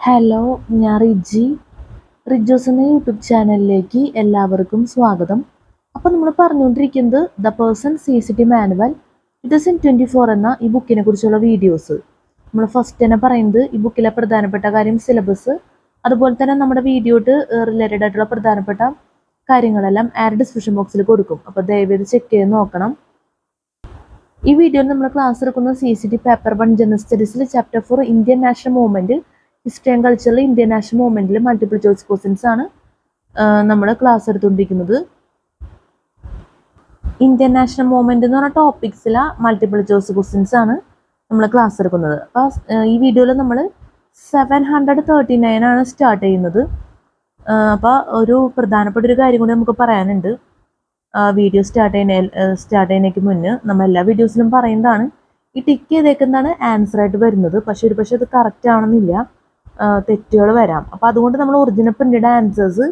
Hello, ഞാൻ റിജോസ് എന്ന YouTube ചാനലിലേക്ക് എല്ലാവർക്കും സ്വാഗതം. അപ്പോൾ നമ്മൾ പറഞ്ഞുകൊണ്ടിരിക്കുന്നത് ദ പേഴ്സൺ CCT മാനുവൽ 2024 എന്ന ഈ ബുക്കിനെ കുറിച്ചുള്ള വീഡിയോസ്. നമ്മൾ ഫസ്റ്റ് തന്നെ പറയുന്നത് ഈ ബുക്കിലെ പ്രധാനപ്പെട്ട കാര്യം സിലബസ്, അതുപോലെ തന്നെ നമ്മുടെ വീഡിയോട്ട് റിലേറ്റഡ് ആയിട്ടുള്ള പ്രധാനപ്പെട്ട കാര്യങ്ങളെല്ലാം ഡിസ്ക്രിപ്ഷൻ ബോക്സിൽ കൊടുക്കും. അപ്പോൾ ദയവേത് ചെക്ക് ചെയ്ത് നോക്കണം. ഈ വീഡിയോയിൽ നമ്മൾ ക്ലാസ് എടുക്കുന്നത് CCT പേപ്പർ 1 ജനറൽ സ്റ്റഡീസിൽ chapter 4 Indian national movement, history and കൾച്ചറിൽ ഇന്ത്യൻ നാഷണൽ മൂവ്മെന്റിൽ മൾട്ടിപ്പിൾ ചോയ്സ് ക്വസ്റ്റ്യൻസ് ആണ് നമ്മൾ ക്ലാസ് എടുത്തുകൊണ്ടിരിക്കുന്നത്. ഇന്ത്യൻ നാഷണൽ മൂവ്മെന്റ് എന്ന് പറഞ്ഞ ടോപ്പിക്സിലെ മൾട്ടിപ്പിൾ ചോയ്സ് ക്വസ്റ്റ്യൻസ് ആണ് നമ്മൾ ക്ലാസ് എടുക്കുന്നത്. അപ്പോൾ ഈ വീഡിയോയിൽ നമ്മൾ 739 ആണ് സ്റ്റാർട്ട് ചെയ്യുന്നത്. അപ്പോൾ ഒരു പ്രധാനപ്പെട്ട ഒരു കാര്യം കൂടി നമുക്ക് പറയാനുണ്ട്. വീഡിയോ സ്റ്റാർട്ട് ചെയ്യുന്നതിന് മുന്നേ നമ്മൾ എല്ലാ വീഡിയോസിലും പറയുന്നതാണ്, ഈ ടിക്ക് ചെയ്തേക്കുന്നതാണ് ആൻസർ ആയിട്ട് വരുന്നത്. പക്ഷെ ഒരു പക്ഷേ അത് കറക്റ്റ് ആവണമെന്നില്ല, തെറ്റുകൾ വരാം. അപ്പോൾ അതുകൊണ്ട് നമ്മൾ ഒറിജിനൽ പ്രിന്റഡ് ആൻസേഴ്സ്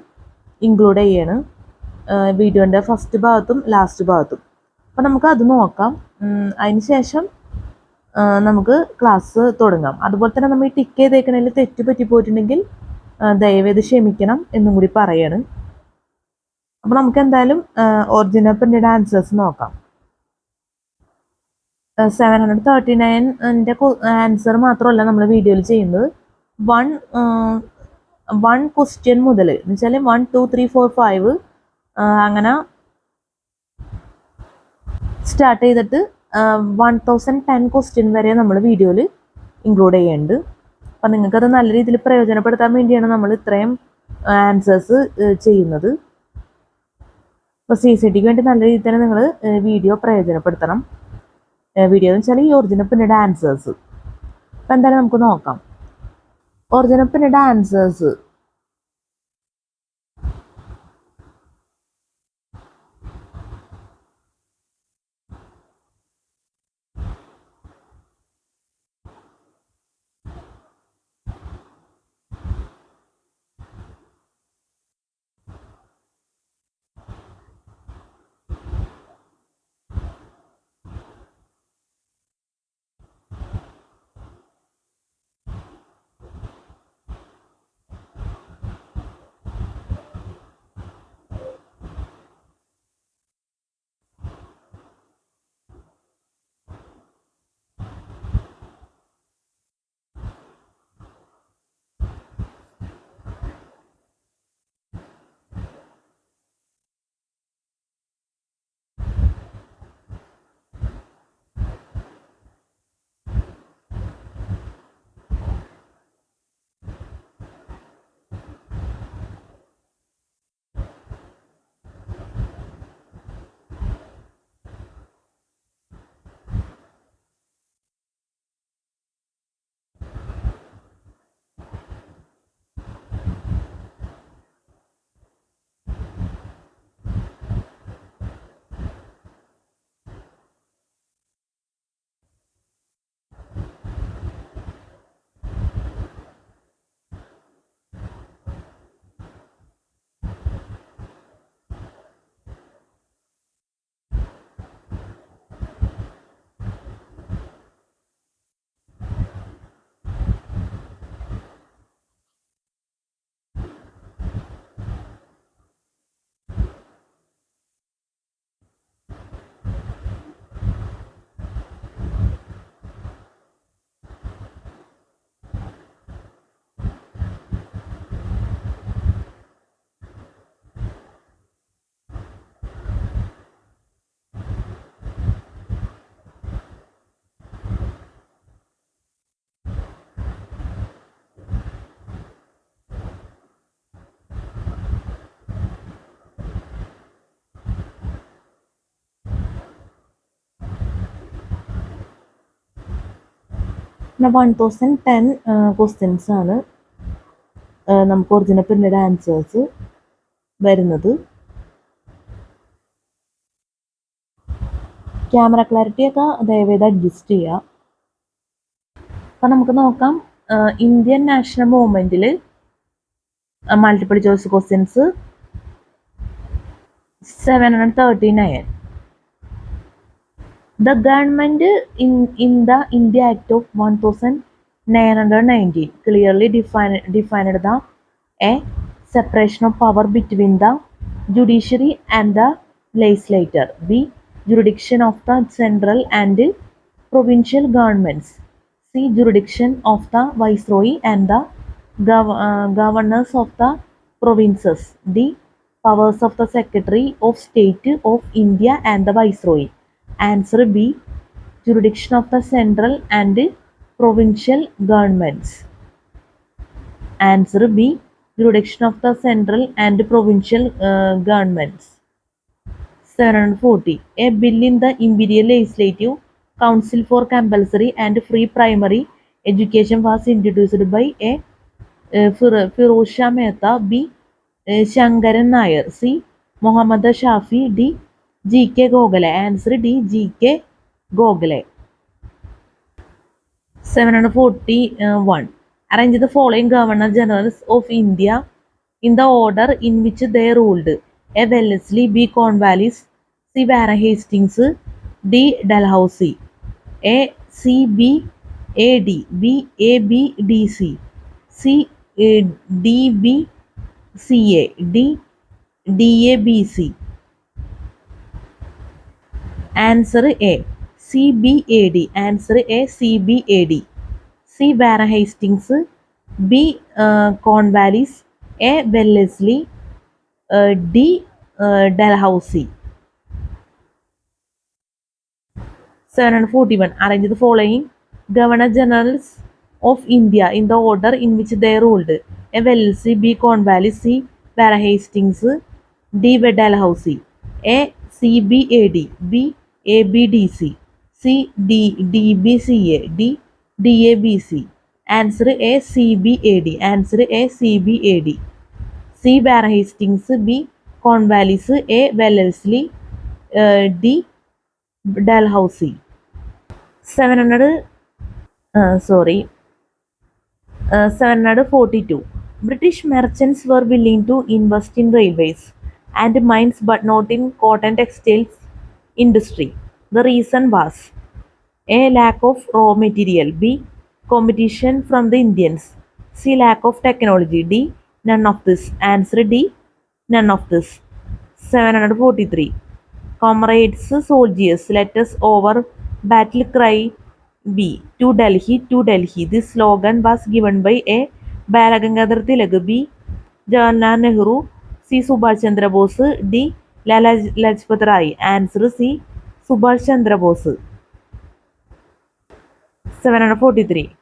ഇൻക്ലൂഡ് ചെയ്യാണ് വീഡിയോൻ്റെ ഫസ്റ്റ് ഭാഗത്തും ലാസ്റ്റ് ഭാഗത്തും. അപ്പോൾ നമുക്ക് അത് നോക്കാം. അതിന് ശേഷം നമുക്ക് ക്ലാസ് തുടങ്ങാം. അതുപോലെ തന്നെ നമ്മൾ ഈ ടിക്ക് ചെയ്തേക്കണതിൽ തെറ്റ് പറ്റിപ്പോയിട്ടുണ്ടെങ്കിൽ ദയവേത് ക്ഷമിക്കണം എന്നും കൂടി പറയാണ്. അപ്പോൾ നമുക്ക് എന്തായാലും ഒറിജിനൽ പ്രിന്റഡ് ആൻസേഴ്സ് നോക്കാം. 739ൻ്റെ ആൻസർ മാത്രമല്ല നമ്മൾ വീഡിയോയിൽ ചെയ്യുന്നത്. വൺ ക്വസ്റ്റ്യൻ മുതൽ എന്ന് വെച്ചാൽ 1 2 3 4 5 അങ്ങനെ സ്റ്റാർട്ട് ചെയ്തിട്ട് 1010 ക്വസ്റ്റ്യൻ വരെ നമ്മൾ വീഡിയോയിൽ ഇൻക്ലൂഡ് ചെയ്യുന്നുണ്ട്. അപ്പം നിങ്ങൾക്കത് നല്ല രീതിയിൽ പ്രയോജനപ്പെടുത്താൻ വേണ്ടിയാണ് നമ്മൾ ഇത്രയും ആൻസേഴ്സ് ചെയ്യുന്നത്. അപ്പോൾ CCTക്ക് വേണ്ടി നല്ല രീതിയിൽ തന്നെ നിങ്ങൾ വീഡിയോ പ്രയോജനപ്പെടുത്തണം. വീഡിയോ എന്ന് വെച്ചാൽ ഈ ഒറിജിനൽ പ്രിന്റഡ് ആൻസേഴ്സ്. അപ്പം എന്തായാലും നമുക്ക് നോക്കാം. ഒറിജിനൽ പ്രിന്റഡ് ആൻസേഴ്സ് പിന്നെ 1010 ക്വസ്റ്റ്യൻസ് ആണ് നമുക്ക് ഒറിജിനൽ പ്രിന്റഡ് ആൻസേഴ്സ് വരുന്നത്. ക്യാമറ ക്ലാരിറ്റി ഒക്കെ ദയവേത് അഡ്ജസ്റ്റ് ചെയ്യുക. അപ്പം നമുക്ക് നോക്കാം. ഇന്ത്യൻ നാഷണൽ മൂവ്മെന്റിൽ multiple choice questions 739. The government in the India Act of 1000 919 clearly defined the a separation of power between the judiciary and the legislature. B. Jurisdiction of the central and provincial governments. C. Jurisdiction of the viceroy and the governors of the provinces. D. Powers of the Secretary of State of India and the viceroy. Answer B. Jurisdiction of the central and provincial governments. Answer B. Jurisdiction of the central and provincial governments. 740. A bill in the Imperial Legislative Council for compulsory and free primary education was introduced by A. Firozshah Mehta, B. Shankaran Nair, C. Muhammad Shafi, D. G.K. Gokhale. Answer D. G.K. Gokhale. 741. Arrange the following Governor Generals of India in the order in which they ruled. A. Wellesley, B. Cornwallis, C. Warren Hastings, D. Dalhousie. A. C. B. A. D. B. A. B. D. C. C. D. B. C. A. D. D. A. B. C. Answer A. C. B. A. D. Answer A. C. B. A. D. C. Warren Hastings, B. Cornwallis, A. Wellesley, D. Dalhousie. 741. Arrange the following Governor Generals of India in the order in which they ruled. A. Wellesley, B. Cornwallis, C. Warren Hastings, D. Dalhousie. A. C. B. A. D. B. A. B. D. C. C. D. D. B. C. A. D. D. A. B. C. Answer A. C. B. A. D. Answer A. C. B. A. D. C. Warren Hastings, B. Cornwallis, A. Wellesley, D. Dalhousie. 700. 742. British merchants were willing to invest in railways and mines but not in cotton textiles industry. The reason was A. Lack of raw material, B. Competition from the Indians, C. Lack of technology, D. None of this. Answer D. None of this. 743. Comrades, soldiers, let us over battle cry B. To Delhi, to Delhi. This slogan was given by A. Balagangadhar Tilak, B. Jawaharlal Nehru, C. Subhash Chandra Bose, D. Lala Lajpat Rai. Answer C. Subhash Chandra Bose. 743.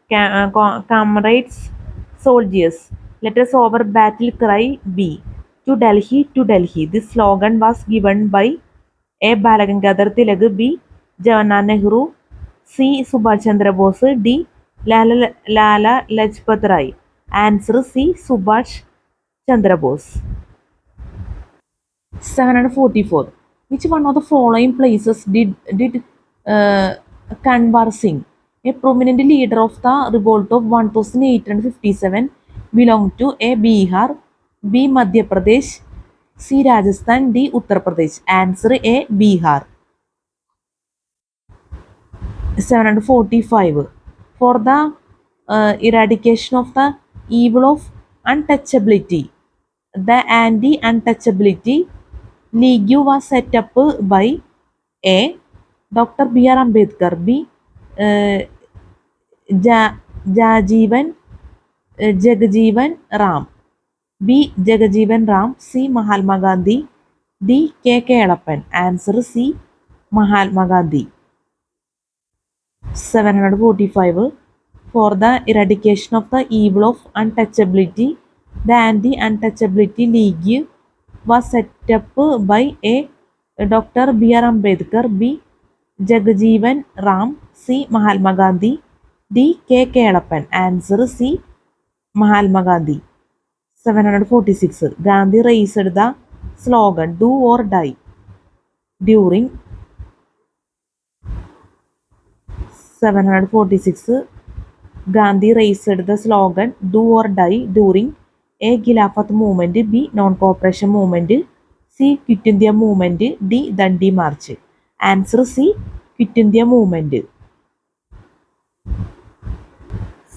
Comrades, soldiers, let us over battle cry B. To Delhi, to Delhi. This slogan was given by A. Balagangadhar Tilak, B. Jawaharlal Nehru, C. Subhash Chandra Bose, D. Lala Lajpat Rai. Answer C. Subhash Chandra Bose. 744. Which one of the following places did Kanwar Singh, a prominent leader of the revolt of 1857, belonged to? A. Bihar, B. Madhya Pradesh, C. Rajasthan, D. Uttar Pradesh. Answer A. Bihar. 745. For the eradication of the evil of untouchability, the Anti-Untouchability League was set up by A. Dr. B.R. Ambedkar, B. Jagjeevan Ram, B. Jagjeevan Ram, C. Mahatma Gandhi, D. K. Kelappan. Answer C. Mahatma Gandhi. 745. For the eradication of the evil of untouchability, the Anti-Untouchability League was set up by A. Dr. B.R. Ambedkar, B. Jagjeevan Ram, C. Mahatma Gandhi, D. K. Kelappan. Answer C. Mahatma Gandhi. 746. Gandhi raised the slogan "Do or Die" during 746. Gandhi raised the slogan "Do or Die" during A. Khilafat movement, B. Non-cooperation movement, C. Quit India movement, D. Dandi March. Answer C. Quit India movement.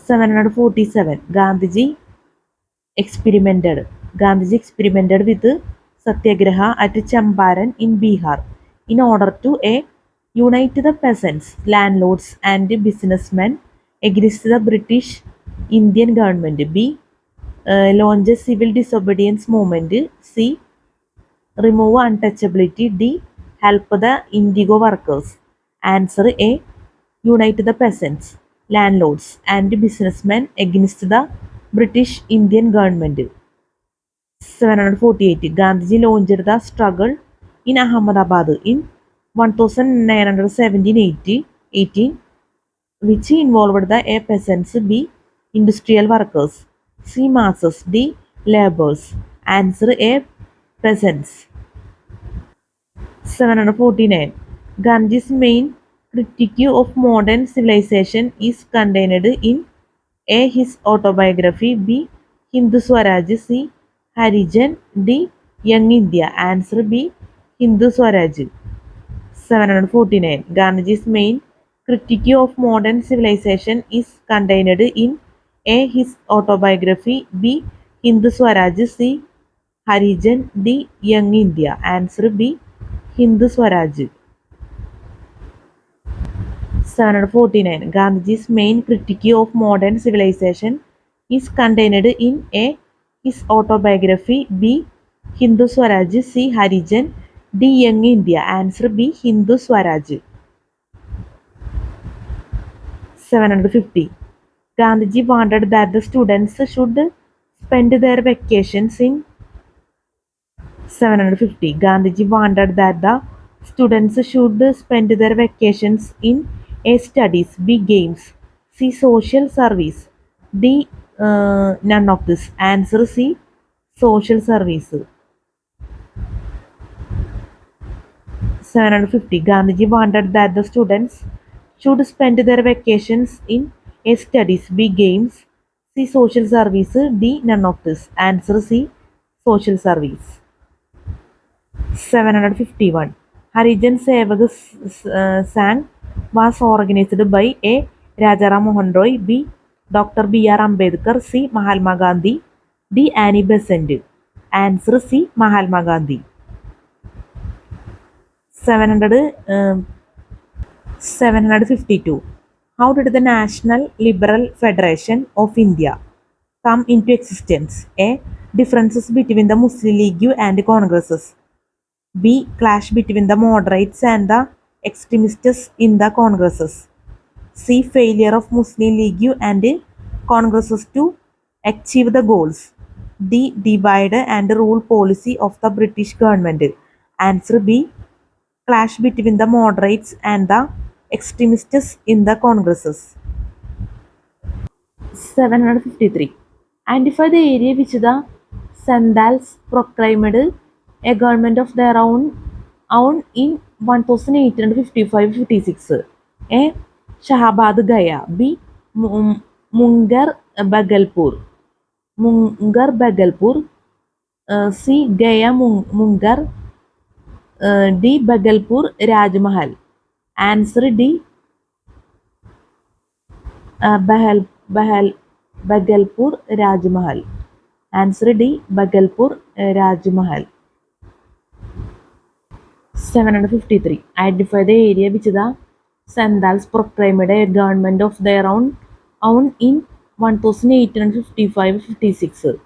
747. Gandhiji experimented with Satyagraha at Champaran in Bihar in order to A. Unite the peasants, landlords and businessmen against the British Indian government. B. Launch a civil disobedience movement. C. Remove untouchability. D. Help the indigo workers. Answer A. Unite the peasants, landlords and businessmen against the British Indian government. 748. Gandhiji launched the struggle in Ahmedabad in 1917-18, which involved the A. peasants, B. industrial workers, C. masses, D. laborers. Answer A. peasants. 749. Gandhi's main critique of modern civilization is contained in A. his autobiography, B. Hindu Swaraj, C. Harijan, D. Young India. Answer B. Hindu Swaraj. 749. Gandhi's main critique of modern civilization is contained in A. his autobiography, B. Hindu Swaraj, C. Harijan, D. Young India. Answer B. Hindu Swaraj. 749. Gandhiji's main critique of modern civilization is contained in A. his autobiography, B. Hindu Swaraj, C. Harijan, D. Young India. Answer B. Hindu Swaraj. 750. Gandhiji wanted that the students should spend their vacations in 750. Gandhiji wanted that the students should spend their vacations in A. studies, B. games, C. social service, D. none of this. Answer C. social service. 750. Gandhiji wanted that the students should spend their vacations in A. studies, B. games, C. social service, D. none of this. Answer C. social service. 751. Harijan Sevak Sangh was organized by A. Rajaram Mohan Roy, B. Dr. B.R. Ambedkar, C. Mahatma Gandhi, D. Annie Besant. Answer C. Mahatma Gandhi. 752. How did the National Liberal Federation of India come into existence? A. Differences between the Muslim League and Congresses. B. Clash between the moderates and the extremists in the Congresses. C. Failure of Muslim League and Congresses to achieve the goals. D. Divide and rule policy of the British government. Answer B. Clash between the moderates and the extremists in the Congresses. 753. Identify the area which the Sandals proclaimed a government of their own in 1855-56. A. Shahabad Gaya. B. Mungar Bhagalpur. C. Gaya Mungar. D. Bhagalpur Rajmahal. Answer D. Bhagalpur Rajmahal. Answer D. Bhagalpur Rajmahal. 753. Identify the area which the Sandals proclaimed a government of their own in 1855-56.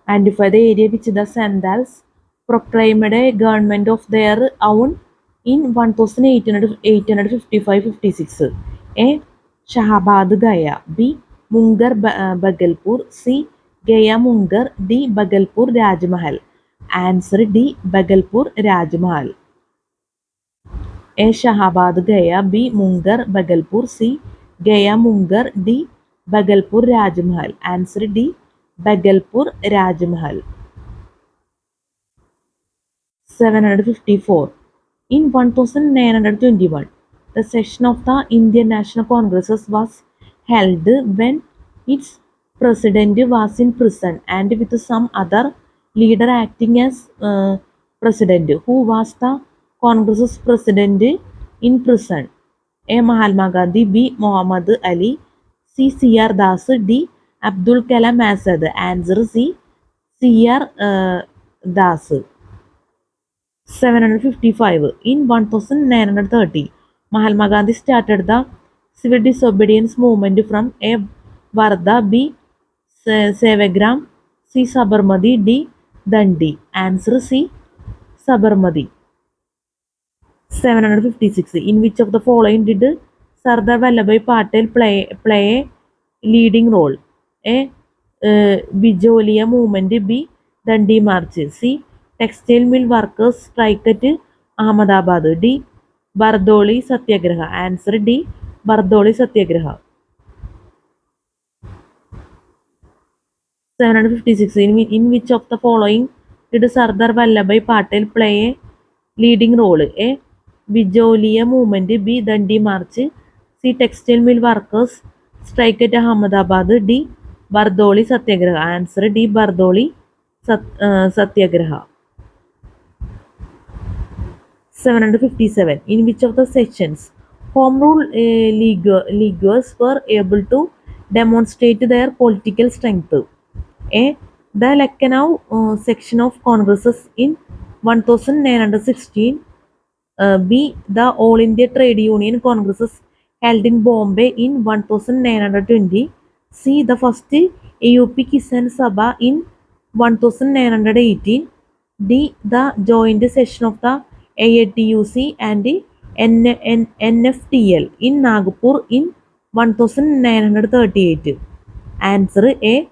Identify the area which the Sandals proclaimed a government of their own in 1855-56. A. Shahabad Gaya. B. Mungar Bhagalpur. C. Gaya Mungar. D. Bhagalpur Rajmahal. Answer D. Bhagalpur Rajmahal. A. Shahabad Gaya. B. Mungar Bhagalpur. C. Gaya Mungar. D. Bhagalpur Rajmahal. Answer D. Bhagalpur Rajmahal. 754. In 1921, the session of the Indian National Congress was held when its president was in prison and with some other leader acting as president. Who was the Congress's president in prison? A. Mahatma Gandhi. B. Muhammad Ali. C. C.R. Das. D. Abdul Kalam Azad. Answer C. C.R. Das. 755. In 1930, Mahatma Gandhi started the civil disobedience movement from A. Varda, B. Sevagram, C. Sabarmati, D. Dandi. Answer C. Sabarmati. 756. In which of the following did Sardar Vallabhbhai Patel play a leading role? A. Bijoliya movement. B. Dandi March. C. Textile mill workers strike at Ahmedabad. D. Bardoli Satyagraha. Answer D. Bardoli Satyagraha. 756. In which of the following did Sardar Vallabhbhai Patel play a leading role? A. Bijoliya movement. B. Dandi March. C. Textile mill workers strike at Ahmedabad. D. Bardoli Satyagraha. Answer D. Bardoli Satyagraha. 757. In which of the sections Home Rule leaguers were able to demonstrate their political strength? A. The Lucknow section of Congresses in 1916. B. The All India Trade Union Congresses held in Bombay in 1920. C. The first AUP Kisan Sabha in 1918. D. The joint session of the AATUC and NFTL in Nagpur in 1938. Answer A.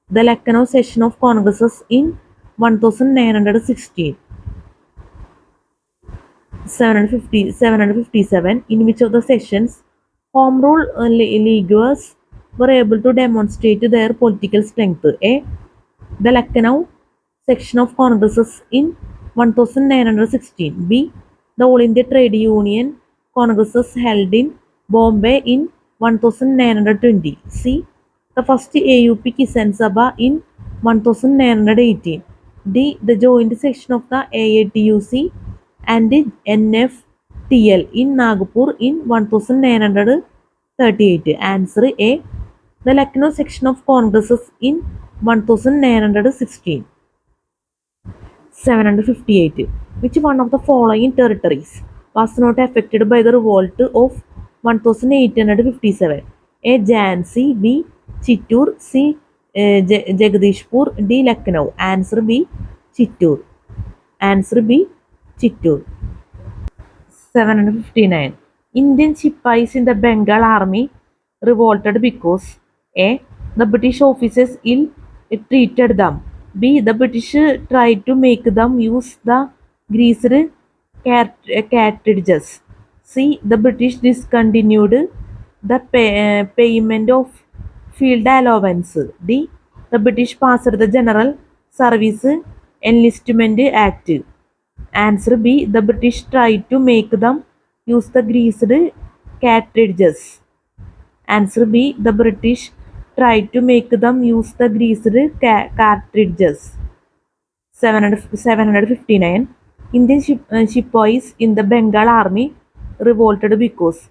The Lucknow session of Congresses in 1916. 757. In which of the sessions Home Rule leaguers were able to demonstrate their political strength? A. The Lucknow section of Congresses in 1916. B. The All India Trade Union Congresses held in Bombay in 1920. C. The first AUP Kisan Sabha in 1918. D. The joint section of the AATUC and NFTL in Nagpur in 1938. Answer A. The Lucknow section of Congresses in 1916. 758. Which one of the following territories was not affected by the revolt of 1857? A. Jhansi. B. Chittoor. C. Jagdishpur. D. Lucknow. Answer B. Chittoor. Answer B. Chittoor. 759. Indian Sipais in the Bengal army revolted because A. The British officers ill-treated them. B. The British tried to make them use the greased cartridges. C. The British discontinued the payment of field allowance. D. The British passed the General Service Enlistment Act. Answer B. The British tried to make them use the greased cartridges. Answer B. The British tried to make them use the greased cartridges. 759. Indian Sepoys in the Bengal army revolted because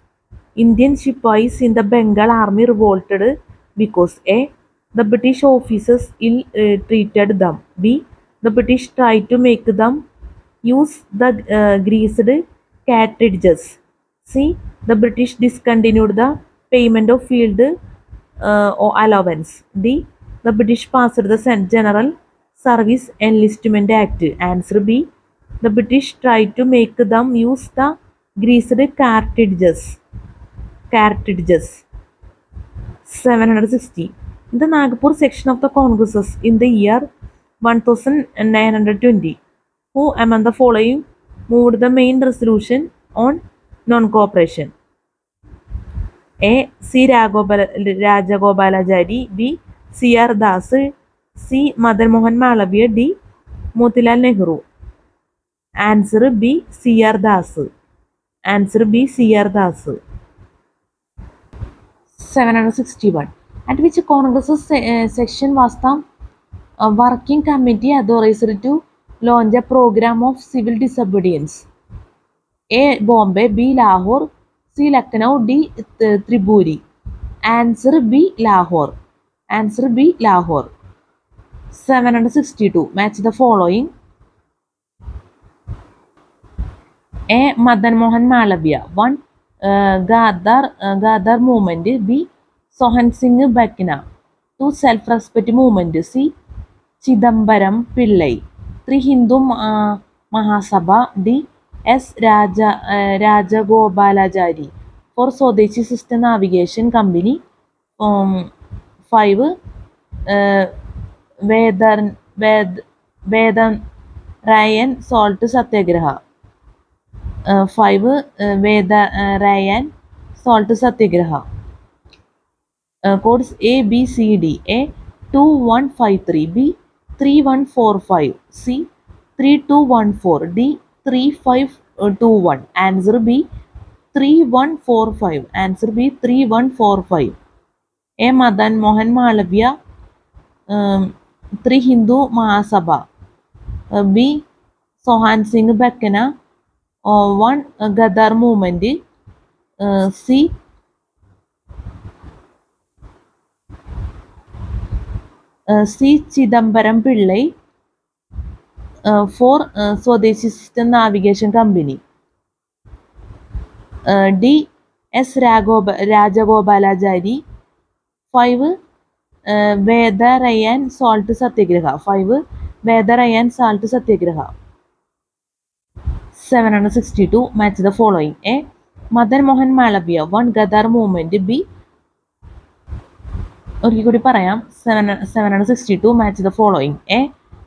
Indian Sepoys in the Bengal army revolted because A. The British officers ill-treated them. B. The British tried to make them use the greased cartridges. C. The British discontinued the payment of field allowance. D. The British passed the General Service Enlistment Act. Answer B. The British tried to make them use the greased cartridges. 760. The Nagpur section of the Congresses in the year 1920. Who among the following moved the main resolution on non-cooperation? A. C. Rajagopalachari. B. C.R. Das. C. Madan Mohan Malaviya. D. Motilal Nehru. Answer B. C.R. Das. Answer B. C.R. Das. 761. At which Congress section was the working committee authorized to launch a program of civil disobedience? A. Bombay. B. Lahore. C. Lucknow. D. Tripuri. Answer B, Lahore. Answer B, Lahore. 762. Match the following. A. Madan Mohan Malaviya. 1. Gadar movement. B. Sohan Singh Bakina. 2. Self-respect movement. C. Chidambaram Pillai. 3. Hindu Mahasabha. D. S. Rajagobalachari. 4. Swadeshi System Navigation Company. 5. Vedan Salt Satyagraha. 5. Vedan Salt Satyagraha. Codes A, B, C, D. A. 2153. B. 3145. C. 3214. D. 3521. Answer B. 3145. Answer B. 3145. A. Madan Mohan Malaviya. 3. Hindu Mahasabha. B. Sohan Singh Bakana. 1. Gadar movement. C. Chidambaram Pillai. 4. Swadeshi System Navigation Company. D. S. Rajagobalachari. 5. Vedarayan Salt Satyagraha. 5. Vedarayan Salt Satyagraha. 762. Match the following. A. Madan Mohan Malaviya. 1. Gadar movement. B. ഒരിക്കൽ കൂടി പറയാം. 762. Match the following. A.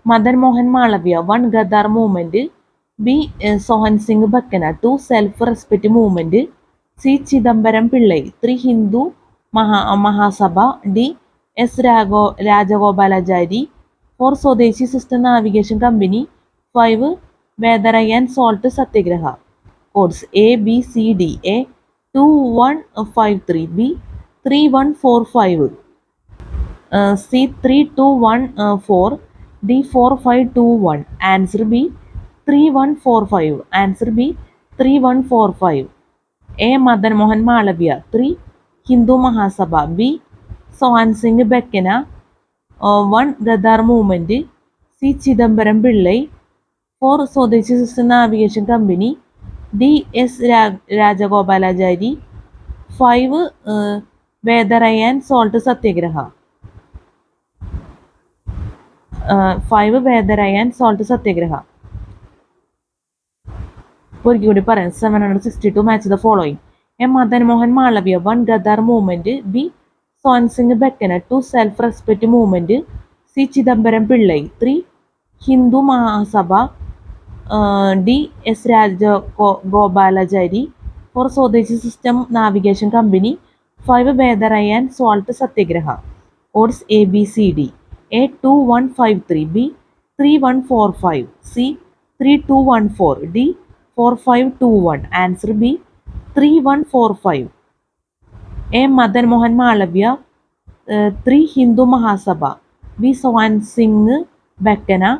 Madan Mohan Malaviya. 1. Gadar movement. B. Sohan Singh Bakana. 2. Self-respect movement. C. Chidambaram Pillai. 3. Hindu Mahasabha. D. S. Rajagobalachari. 4. Swadeshi System Navigation Company. 5. Vedarayan Salt Satyagraha. Codes A, B, C, D. A. 2153. B. 3145. C. 3214. D. 4521. Answer B. 3145. Answer B. 3145. A. Madan Mohan Malaviya. 3. Hindu Mahasabha. B. Sohan Singh Bakana. 1. Gadar movement. C. Chidambaram Pillai. 4. Swadeshi System Navigation Company. D. S. Rajagobalachari. 5. Vedarayan Salt Satyagraha. 5. Vedarayan Salt Satyagraha. ഒരിക്കൽ കൂടി പറയാം. 762. Match the following. A. Madan Mohan Malaviya. 1. Gadar movement. B. Sohan Singh Bakana. 2. Self-respect movement. C. Chidambaram Pillai. 3. Hindu Mahasabha. D. S. Rajagobalachari. 4. Swadeshi System Navigation Company. 5. Vedarayan Salt Satyagraha. Codes A, B, C, D. A. 2153. B. 3145. C. 3214. D. 4521. Answer B. 3145. A. Madan Mohan Malaviya. 3. Hindu Mahasabha. B. Sohan Singh Bakana.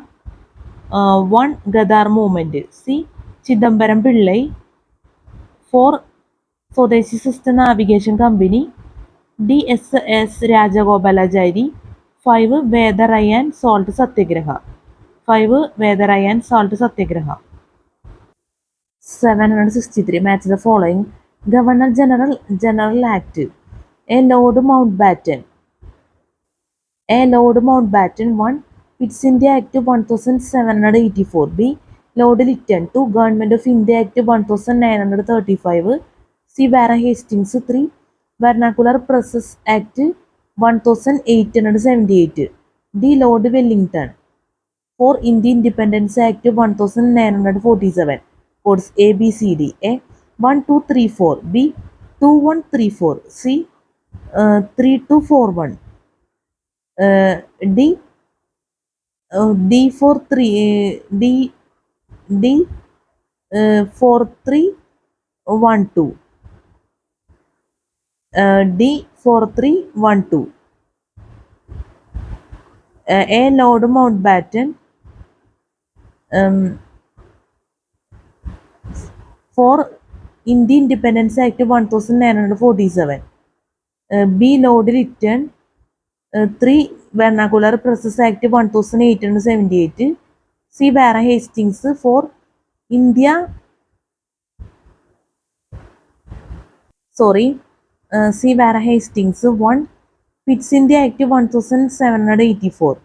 1. Gadar movement. C. Chidambaram Pillai. 4. Swadeshi System Navigation Company. D. S. Rajagobalachari. 5. Vedarayan Salt Satyagraha. 5. Vedarayan Salt Satyagraha. 763. Match the following. Governor General Act. A. Lord Mountbatten. 1. Pitt's India Act 1784. B. Lord Lytton. 2. Government of India Act 1935. C. Warren Hastings. 3. Vernacular Presses Act 1878. D. Lord Wellington. 4. Indian Independence Act 1947. Codes A, B, C, D. A. 1234. B. 2134. C. 3241. D. D 4312. D 4312. A. Lord Mountbatten. 4. Indian Independence Act 1947. B. Lord Lytton. 3. Vernacular Process Act 1878. C. Warren Hastings. 4. India. C. Warren Hastings. 1. Pitt's India Act 1784.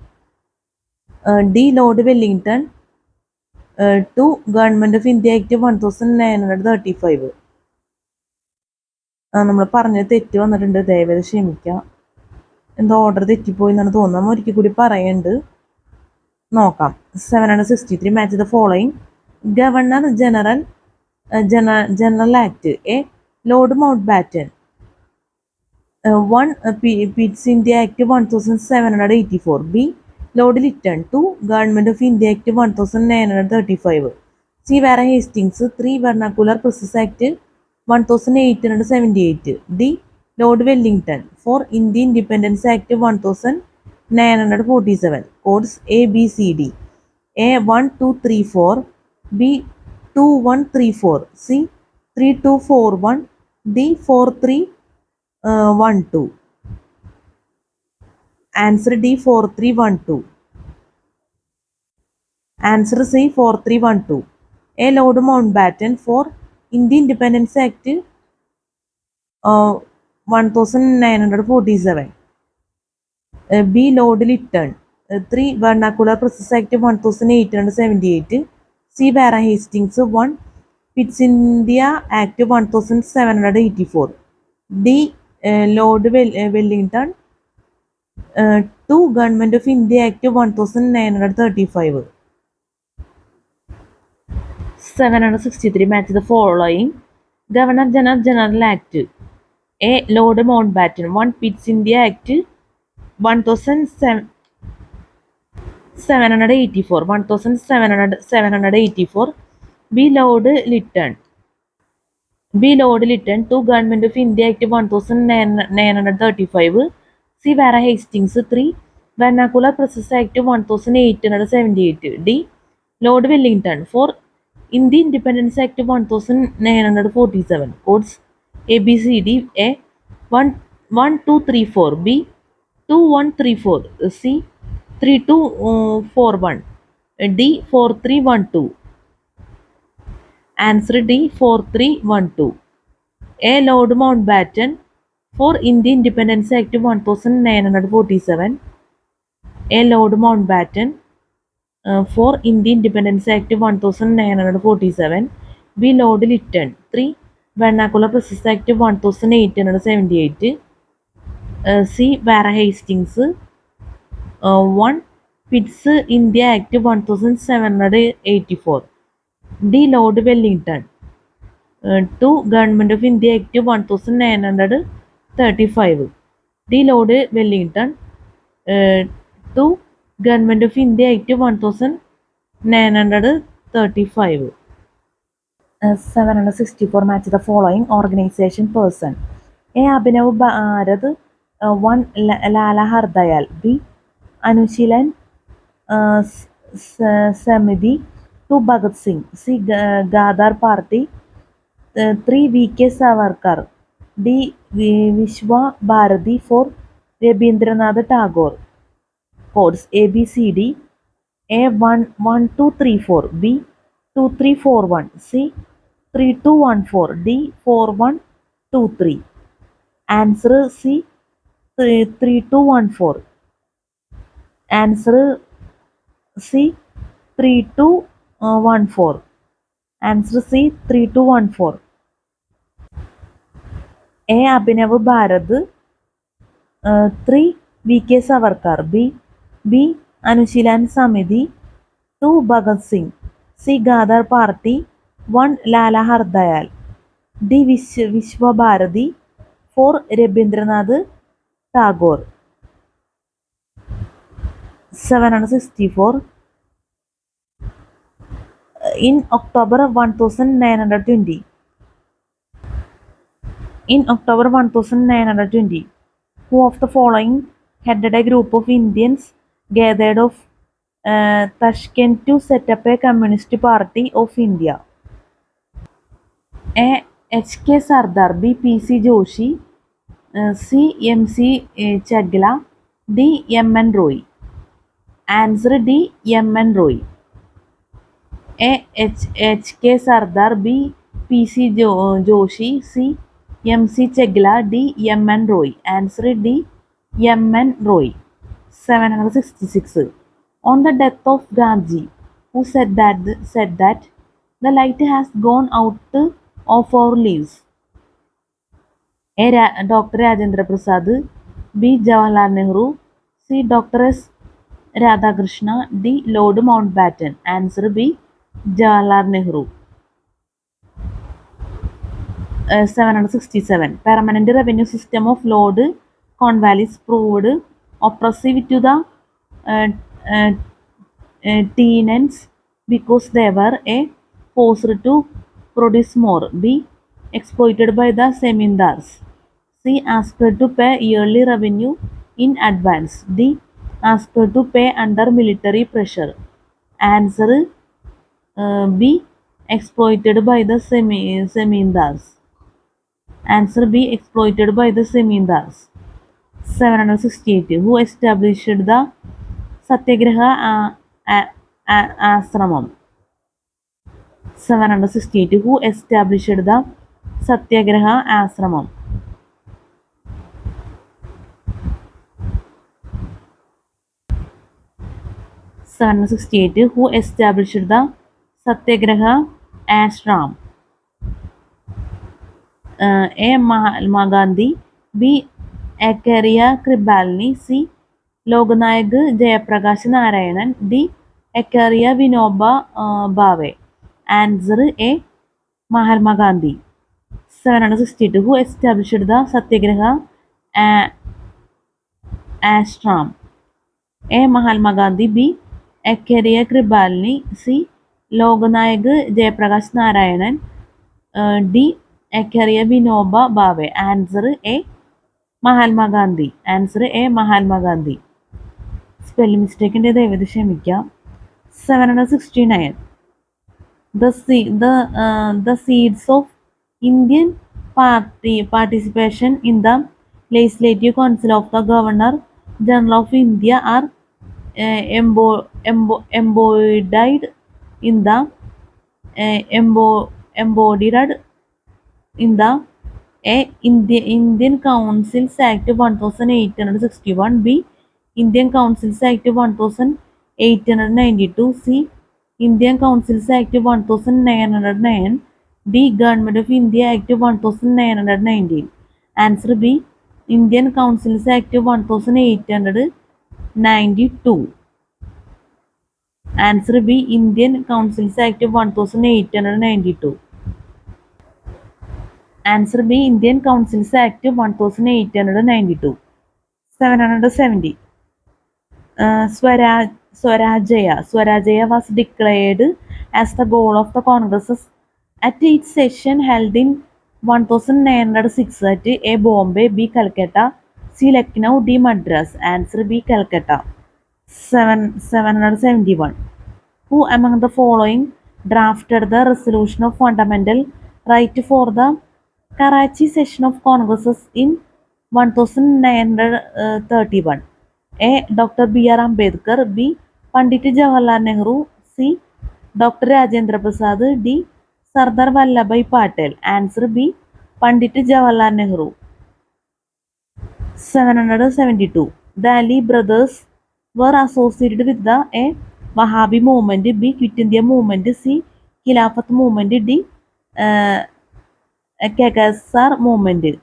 D. Lord Wellington. 2. Government of India Act 1935. നമ്മൾ പറഞ്ഞത് തെറ്റ് വന്നിട്ടുണ്ട്, ദയവേത് ക്ഷമിക്കാം. എന്തോ order തെറ്റിപ്പോയി എന്നാണ് തോന്നുന്നത്. ഒരിക്കൽ കൂടി പറയുന്നുണ്ട്, നോക്കാം. 763 match the following. Governor general act. A. Lord mount batten. 1. Pitt's India Act 1784. B. Lord Lytton. 2. Government of India Act 1935. C. Warren Hastings. 3. Vernacular Process Act 1878. D. Lord Wellington. 4. Indian Independence Act 1947. Codes A, B, C, D. A. 1, 2, 3, 4. B. 2, 1, 3, 4. C. 3, 2, 4, 1. D. 4, 3, 1, 2. Answer D. 4, 3, 1, 2. Answer C. 4, 3, 1, 2. A. Lord Mountbatten. 4. Indian Independence Act 1947. B. Lord Lytton. 3. Vernacular Process Act 1878. C. Warren Hastings. 1. Pitt's India Act 1784. D. Lord Wellington. 2. Government of India Act 1935. 763 match the following. Governor General Act. A. Lord Mountbatten. 1. Pitt's India Act 1784. B. Lord Lytton. 2. Government of India Act 1935. C. Warren Hastings. 3. Vernacular Process Act 1878. D. Lord Wellington. 4. Indian Independence Act 1947. Codes A, B, C, D. A. 1, 1, 2, 3, 4. B. 2, 1, 3, 4. C. 3, 2, 4, 1. D. 4, 3, 1, 2. Answer D. 4, 3, 1, 2. A. Lord Mountbatten. 4. Indian Independence Act 1947. A. Lord Mountbatten. 4. Indian Independence Act 1947. B. Lord Lytton. 3. Vernacular Process Act 1878. C. Warren Hastings. 1. Pitt's India Act 1784. D. Lord Wellington. 2. Government of India Act 1935. D. Lord Wellington. 2. Government of India Act 1935. 764 match the following organization person. A. Abhinav Bharat. 1. Lala Hardayal. B. Anushilan Samiti. 2. Bhagat Singh. C. Gadar Party. 3. V.K. Savarkar. D. Vishwa Bharati. 4. Rabindranath Tagore. Codes A, B, C, D. A. 1, 1, 2, 3, 4. B. 2, 3, 4, 1. C. 3, 2, 1, 4. D. 4, 1, 2, 3. Answer C. 3, 2, 1, 4. Answer C. 3, 2, 1, 4. Answer C. 3, 2, 1, 4. A. Abhinav Bharat. 3. V.K. Savarkar. B. Anushilan Samiti. 2. Bhagat Singh. C. Gadar Party. 1. Lala Hardayal. D. Vishwa Bharati. 4. Rabindranath Tagore. 764. In October 1920. Who of the following headed a group of Indians gathered of Tashkent to set up a Communist Party of India? A. H.K. Sardar. B. P.C. Joshi. C M C Chagla, D M N Roy. Answer D M N Roy. A H K Sardar, B P C Joshi, C M C Chagla, D M N Roy. Answer D M N Roy. 766. On the death of Gandhi, who said that the light has gone out of our lives? A. Dr. Rajendra Prasad, B. Jawaharlal Nehru, C. Dr. S. Radhakrishna, D. Lord Mountbatten. Answer B. Jawaharlal Nehru. 767. Permanent revenue system of Lord Cornwallis proved oppressive to the tenants because they were A. forced to produce more, B. exploited by the zemindars, C. asked to pay yearly revenue in advance, D. asked to pay under military pressure. Answer B. exploited by the zemindars. Answer B. exploited by the zemindars. 768. Who established the Satyagraha Ashramam? 768. Who established the Satyagraha Ashramam? 768. Who established the Satyagraha Ashram? A. Mahatma Gandhi, B. Ekaria Kribalni, C. Loknayak Jayaprakash Narayanan, D. Ekaria Vinoba Bhave. Answer A. Mahatma Gandhi. 762. Who established the Satyagraha Ashram? A. Mahatma Gandhi, B. Ekaria Kribalni, C. Loknayak Jayaprakash Narayanan, D. Ekaria Vinoba Bhave. Answer A. Mahatma Gandhi. Answer A. Mahatma Gandhi. Spelling mistake in the ക്ഷമിക്കാം. 769. The seeds of Indian participation in the Legislative Council of the Governor General of India are embodied in the A. Indian Councils Act 1861, B. Indian Councils Act 1892, C. Indian Councils Act 1909, D. Government of India Act 1919. Answer B. Indian Councils Act 1892. Answer B. Indian Councils Act 1892. Answer B. Indian Councils Act 1892. 770. Swarajaya was declared as the goal of the Congresses at its session held in 1906 at A. Bombay, B. Calcutta, C. Lucknow, D. Madras. Answer B. Calcutta. 771. Who among the following drafted the resolution of fundamental right for the Karachi session of Congresses in 1931? A. Dr. B.R. Ambedkar, B. Pandit Jawaharlal Nehru, C. Dr. Rajendra Prasad, D. Sardar Vallabhbhai Patel. Answer B. Pandit Jawaharlal Nehru. 772. The Ali brothers were associated with the A. Wahhabi movement, B. Quit India movement, C. Khilafat movement, D. Kagassar movement,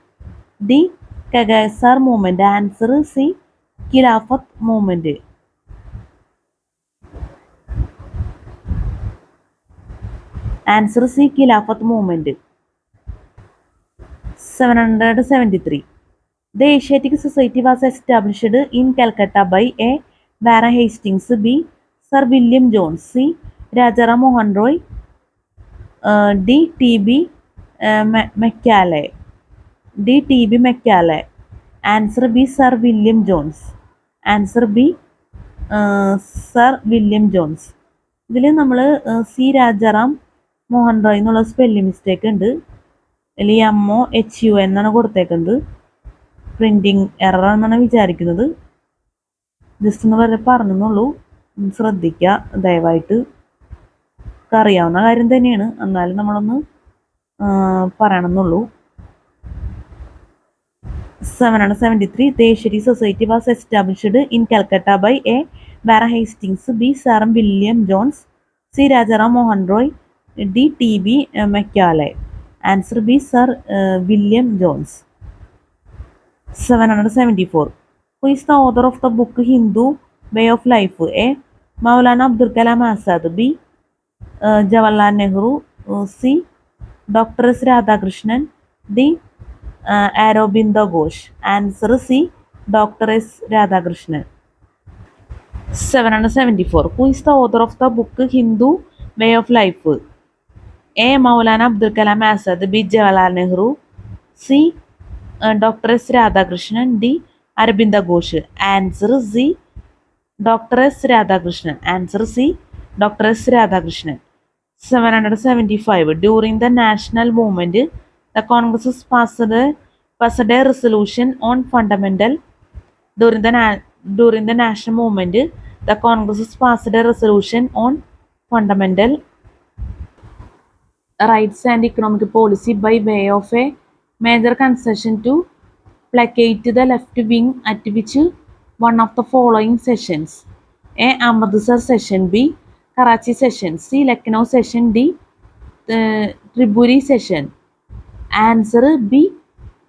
D. Kagassar movement. Answer C. Khilafat movement. Answer C. Khilafat movement. 773. The Asiatic Society was established in Calcutta by A. Warren Hastings, B. Sir William Jones, C. Rajaram Mohan Roy, D. T.B. Macaulay. D. T.B. Macaulay. Answer B. Sir William Jones. Answer B. Sir William Jones. ഇതിൽ നമ്മൾ C Rajaram Mohan Roy എന്നുള്ള spelling mistake ഉണ്ട്. ഇതിൽ MOHU എന്നാണ് കൊടുത്തേക്കുന്നത്. Printing error എന്നാണ് വിചാരിക്കുന്നത്. Just ഒന്ന് വരെ പറഞ്ഞെന്നുള്ളൂ, ശ്രദ്ധിക്കുക ദയവായിട്ട്. അറിയാവുന്ന കാര്യം തന്നെയാണ്, എന്നാലും നമ്മളൊന്ന് പറയണമെന്നുള്ളൂ. 773 Deshri Society was established in Calcutta by A. Bara Hastings, B. Sir William Jones, C. Rajaram Mohan Roy, D. T.B. Macaulay. Answer B. Sir William Jones. 774. Who is the author of the book Hindu Way of Life? A. Maulana Abdul Kalam Azad, B. Jawaharlal Nehru, C. Dr. S. Radhakrishnan, D. Aurobindo Ghosh. Answer C. Dr. S. Radhakrishnan. 774. Who is the author of the book Hindu Way of Life? A. Maulana Abdul Kalam Azad, B. Jawaharlal Nehru, C. Dr. S. Radhakrishnan, D. Aurobindo Ghosh. Answer C. Dr. S. Radhakrishnan. Answer C. Dr. S. Radhakrishnan. 775. During the national movement, the Congress passed a resolution on fundamental. During the national movement, the Congress passed a resolution on fundamental rights and economic policy by way of a major concession to placate the left wing at which one of the following sessions: A. Amritsar session, B. Karachi session, C. Lucknow session, D. Tripuri session. Answer B.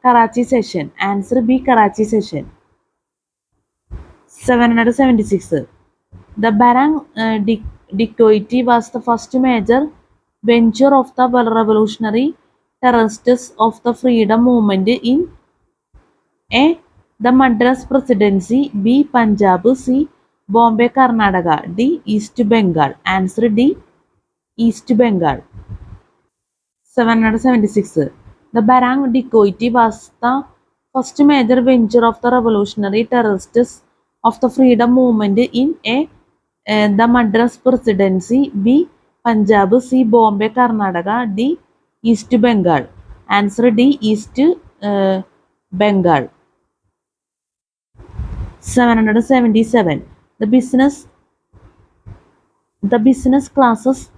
Karachi session. Answer B. Karachi session. 776. The Barang Dictoity was the first major venture of the revolutionary terrorists of the freedom movement in A. The Madras Presidency, B. Punjab, C. Bombay Karnataka, D. East Bengal. Answer D. East Bengal. 776. The Barang Dictoity was the first major venture of the revolutionary terrorists of the freedom movement in A. The Madras Presidency, B. Punjab, C. Bombay Karnataka, D. East Bengal. Answer D. East Bengal. 777. The business classes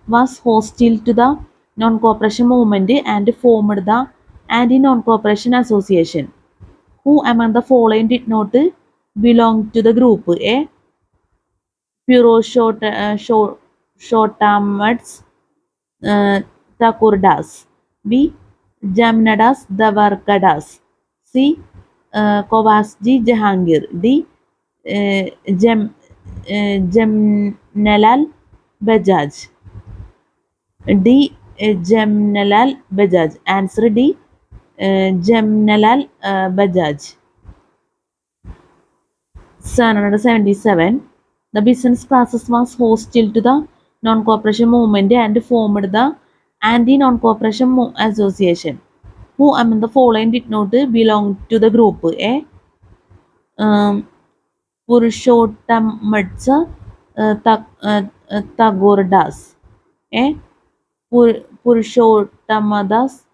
was hostile to the non-cooperation movement and formed the Anti-Non-Cooperation Association. Who among the following did not belong to the group? A. Purushottamdas Thakurdas, B. Jamnadas Davarkadas, C. Kovasji Jahangir, D. Jamnalal Bajaj. D. Jamnalal Bajaj. Answer D. Jamnalal Bajaj. 777. The business classes was hostile to the non-cooperation movement and formed the Anti-Non-Cooperation Association. Who among the following did not belong to the group? A. Purushottamdas Thakurdas, A. Purushottamdas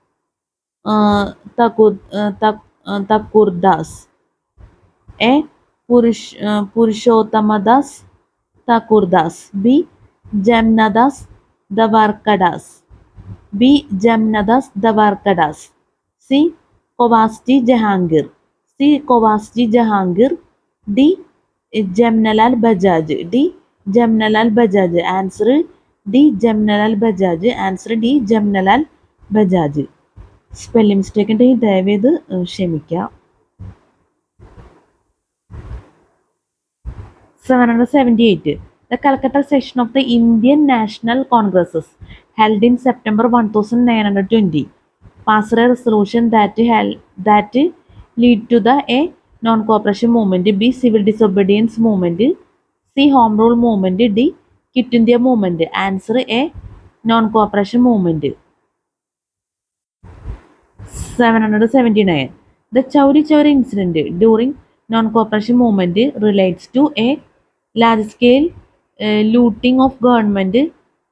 Thakurdas, A. Purushottamdas Thakurdas, B. Jamnadas Davarkadas, B. Jamnadas Davarkadas, C. Kovasji Jahangir, C. Kovasji Jahangir, D. Jamnalal Bajaj, D. Jamnalal Bajaj. Answer D. Jamnalal Bajaj. Answer D. Jamnalal Bajaj. Spelling mistake ഉണ്ടെങ്കിൽ ദയവേത് ക്ഷമിക്കുക. 778. The Calcutta session of the Indian National Congresses held in September 1920 passed a resolution that lead to the A. Non-cooperation movement, B. Civil disobedience movement, C. Home rule movement, D. Quit India movement. Answer A. Non-cooperation movement. 779. The Chowri Chowri incident during non-cooperation movement relates to A. large-scale looting of government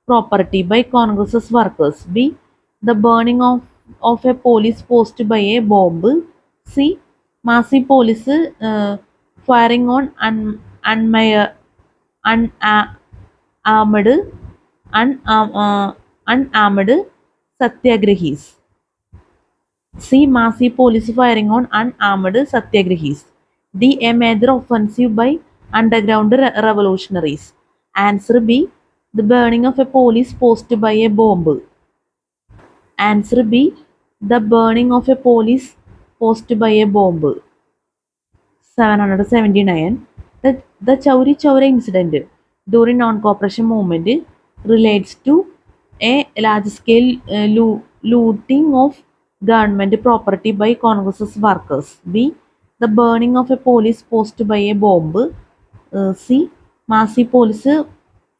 property by Congress's workers, B. the burning of a police post by a bomb, C. Masi police firing on unarmed unarmed satyagrahis. C. Massive police firing on unarmed satyagrahis. D. A major offensive by underground revolutionaries. Answer B. The burning of a police post by a bomb. Answer B. The burning of a police post by a bomb. 779. The Chowri Chowra incident during non-cooperation movement relates to a large-scale looting of government property by Congress's workers. B. The burning of a police post by a bomb. C. Massive police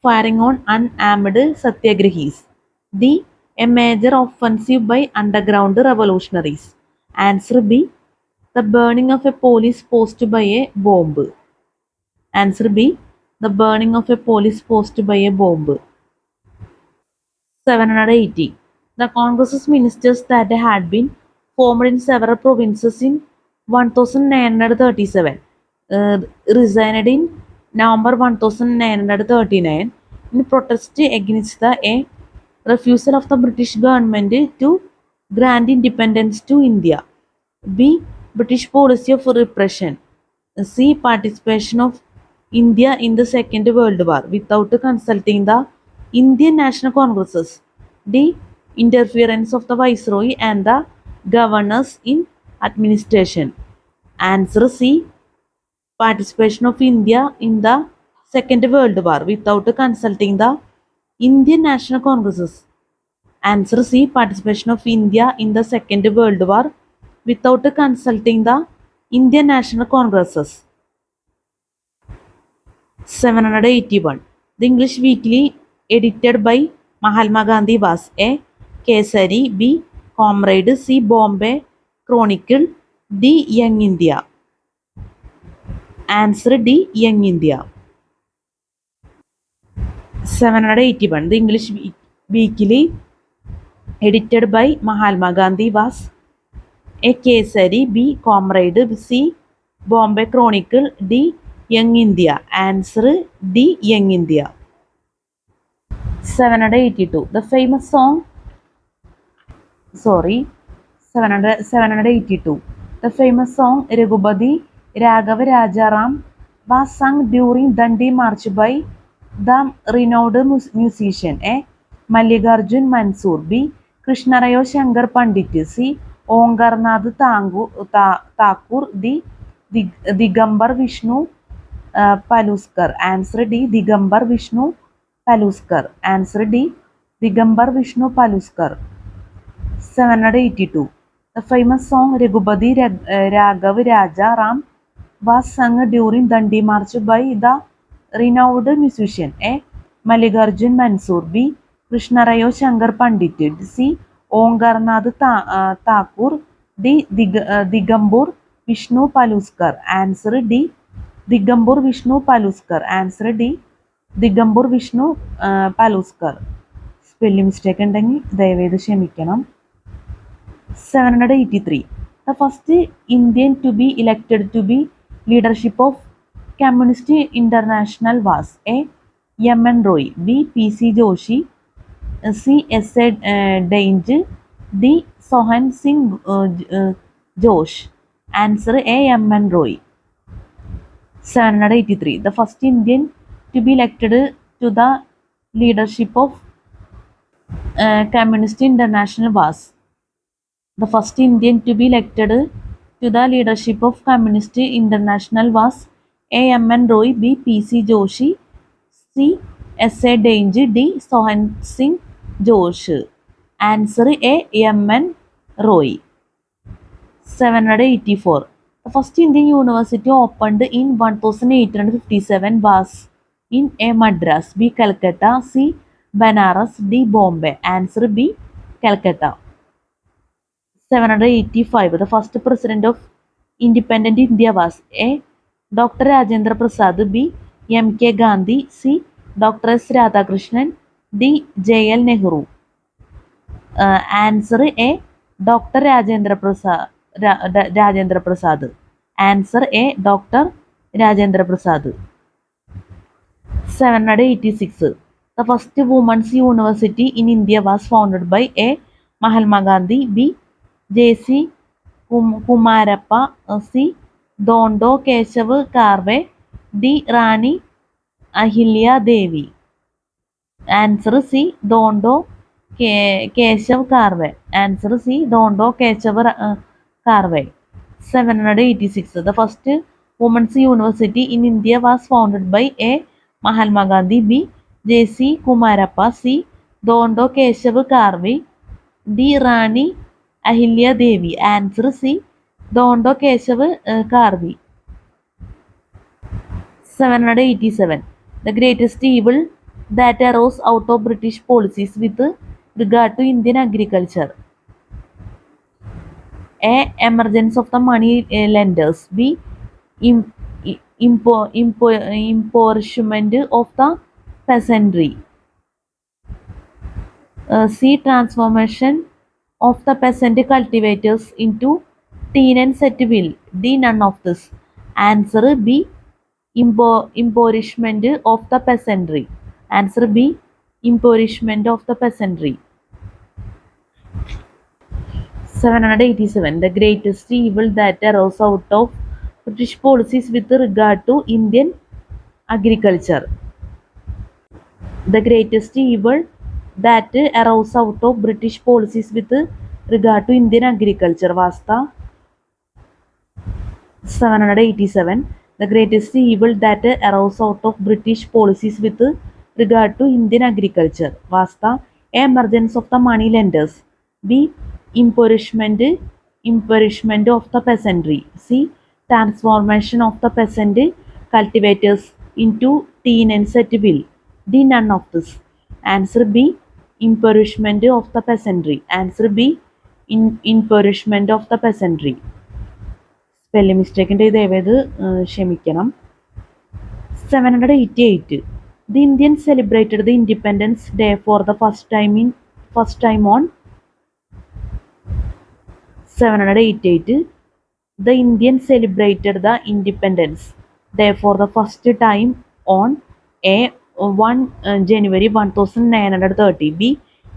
firing on unarmed satyagrahis. D. A major offensive by underground revolutionaries. Answer B. The burning of a police post by a bomb. Answer B. The burning of a police post by a bomb. 780. The Congress's ministers that had been formed in several provinces in 1937 resigned in November 1939 in protest against the refusal of the British government to grant independence to India. B. British policy of repression. C. Participation of India in the Second World War without consulting the Indian National Congresses. D. Interference of the Viceroy and the governors in administration. Answer C. Participation of India in the Second World War without consulting the Indian National Congresses. Answer C. Participation of India in the Second World War without consulting the Indian National Congresses. 781. The English Weekly edited by Mahatma Gandhi was A. Kesari, B. Comrade, C. Bombay Chronicle, D. Young India. Answer D. Young India. 781. The English Weekly edited by Mahatma Gandhi was A. Kesari, B. Comrade, C. Bombay Chronicle, D. Young India. Answer D. Young India. 782. The famous song 782. The famous song Raghupati Raghava Rajaram was sung during Dandi March by the renowned musician A. Mallikarjun Mansoor, B. Krishnarayo Shankar Pandit, C. Onkarnath Thakur, D. Digambar Vishnu Paluskar. Answer D. Digambar Vishnu Paluskar. Answer D. Digambar Vishnu Paluskar. 782. The famous song Raghupati Raghav Raja Ram was sung during Dandi March by the renowned musician A. Mallikarjun Mansoor, B. Krishnarayo Shankar Pandit, C. Onkarnath Thakur, D. Digambur Vishnu Paluskar. Answer D. Digambur Vishnu Paluskar. Answer D. Digambur Vishnu Paluskar. Spelling mistake ഉണ്ടെങ്കിൽ ദയവേത് ക്ഷമിക്കണം. 783. The first Indian to be elected to be leadership of Communist International was A. M.N. Roy, B. P.C. Joshi, C. S.A. Dange, D. Sohan Singh Josh. Answer A. M.N. Roy. 783. The first Indian to be elected to the leadership of Communist International was The first Indian to be elected to the leadership of Communist International was A. M.N. Roy, B. P.C. Joshi, C. S.A. Dange, D. Sohan Singh Josh. Answer A. M.N. Roy. 784. The first Indian university opened in 1857 was in A. Madras, B. Calcutta, C. Banaras, D. Bombay. Answer B. Calcutta. 785. The first president of independent India was A. Dr. Rajendra Prasad, B. M.K. Gandhi, C. Dr. S. Radhakrishnan, D. J.L. Nehru. Answer A. Dr. Rajendra Prasad. Answer A. Dr. Rajendra Prasad. 786. The first women's university in India was founded by A. Mahatma Gandhi, B. J.C. Kumarappa, C. Dondo Keshav Karve, D. Rani Ahilya Devi. Answer C. Dondo Keshav Karve. Answer C. Dondo Keshav Karve. 786. The first women's university in India was founded by A. Mahatma Gandhi, B. J.C. Kumarappa, C. Dondo Keshav Karve, D. Rani Ahilya Devi. Answer C. Dondo Keshav Karve. 787. The greatest evil that arose out of British policies with regard to Indian agriculture. A. Emergence of the money lenders. B. Impoverishment of the peasantry. C. Transformation of the peasant cultivators into tenants at will. D. None of this. Answer B. Impoverishment of the peasantry. Answer B. Impoverishment of the peasantry. 787. The greatest evil that arose out of British policies with regard to Indian agriculture. The greatest evil that arose out of British policies with regard to Indian agriculture was the 787. The greatest evil that arose out of British policies with regard to Indian agriculture was the emergence of the money lenders. B. Impoverishment of the peasantry. C. Transformation of the peasant cultivators into tenants at will. D. None of this. Answer B. Impoverishment of the peasantry. Answer B. Impoverishment of the peasantry. Spelling mistake ദയവേത് ക്ഷമിക്കണം. 788. The Indians celebrated the Independence Day for the first time on 788. The Indians celebrated the Independence Day for the first time on A. 1 January 1930, B.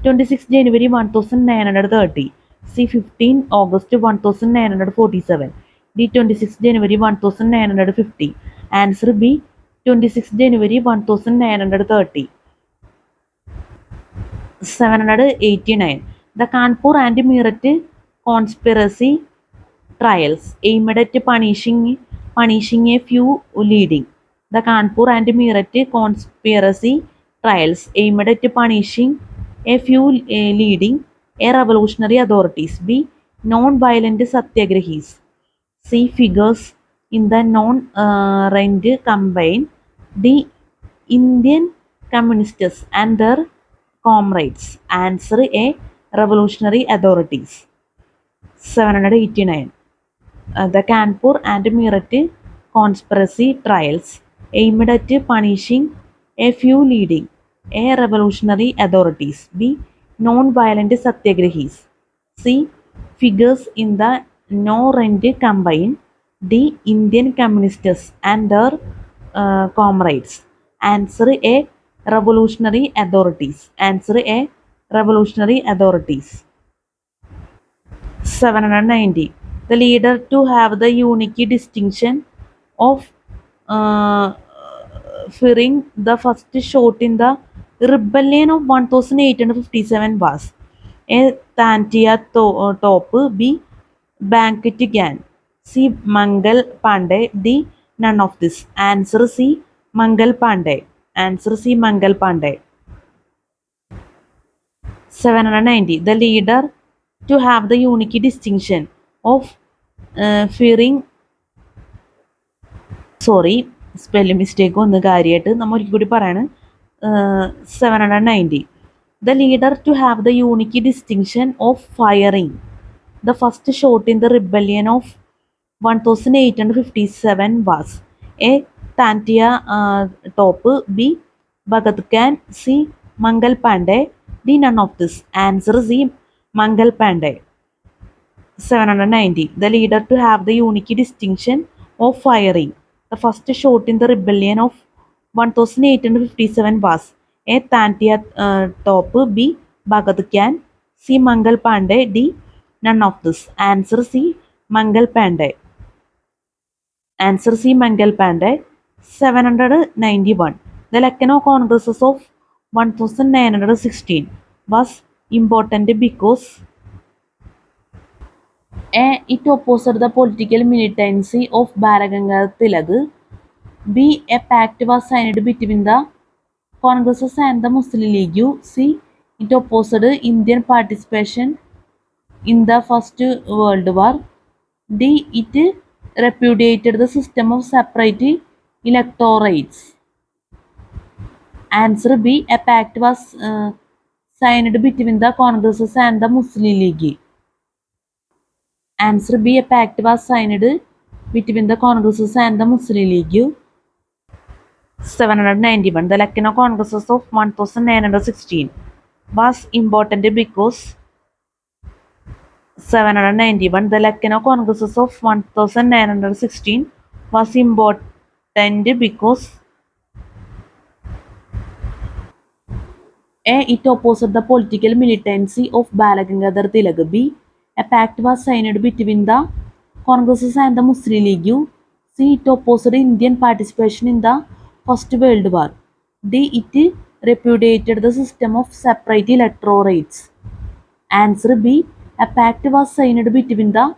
26 January 1930, C. 15 August 1947, D. 26 January 1950. Answer B. 26 January 1930. 789. The Kanpur and Meerut conspiracy trials aimed at punishing a few leading. The Kanpur and Meerut conspiracy trials aimed at punishing a few leading A. revolutionary authorities. B. non-violent satyagrahis. C. figures in the non-rent campaign. D. Indian communists and their comrades. Answer A. revolutionary authorities. 789. The Kanpur and Meerut conspiracy trials aimed at punishing a few leading A. revolutionary authorities. B. non-violent satyagrahis. C. figures in the no-rent campaign. D. Indian communists and their comrades. Answer A. revolutionary authorities. Answer A. revolutionary authorities. 790. The leader to have the unique distinction of firing the first shot in the rebellion of 1857 was A. Tantia Top, B. Banquet Gan, C. Mangal Pandey, D. None of this. Answer C. Mangal Pandey. Answer C. Mangal Pandey. 790. The leader to have the unique distinction of fearing spelling mistake ഒന്ന് കാര്യമായിട്ട് നമ്മൾ ഒരിക്കൽ കൂടി പറയാണ്. 790. The leader to have the unique distinction of firing the first shot in the rebellion of 1857 was A. Tantia Top, B. Bhagat Khan, C. Mangal Pandey, D. None of this. Answer C. Mangal Pandey. 790. The leader to have the unique distinction of firing the first shot in the rebellion of 1857 was A. Tantia Top, B. Bhagat Khan, C. Mangal Pandey, D. None of this. Answer C. Mangal Pandey. Answer C. Mangal Pandey. 791. The Lucknow Congresses of 1916 was important because A. It opposed the political militancy of Balagangar Tilak. B. A pact was signed between the Congresses and the Muslim League. C. It opposed Indian participation in the First World War. D. It repudiated the system of separate electorates. Answer B. A pact was signed between the Congresses and the Muslim League. Answer B. A pact was signed between the Congresses and the Muslim League. 791. The Lucknow Congresses of 1916 was important because 791. The Lucknow Congresses of 1916 was important because A. It opposed the political militancy of Balagangadhar Tilak. B. A pact was signed between the Congresses and the Muslim League. C. It opposed Indian participation in the First World War. D. It repudiated the system of separate electorates. Answer B. A pact was signed between the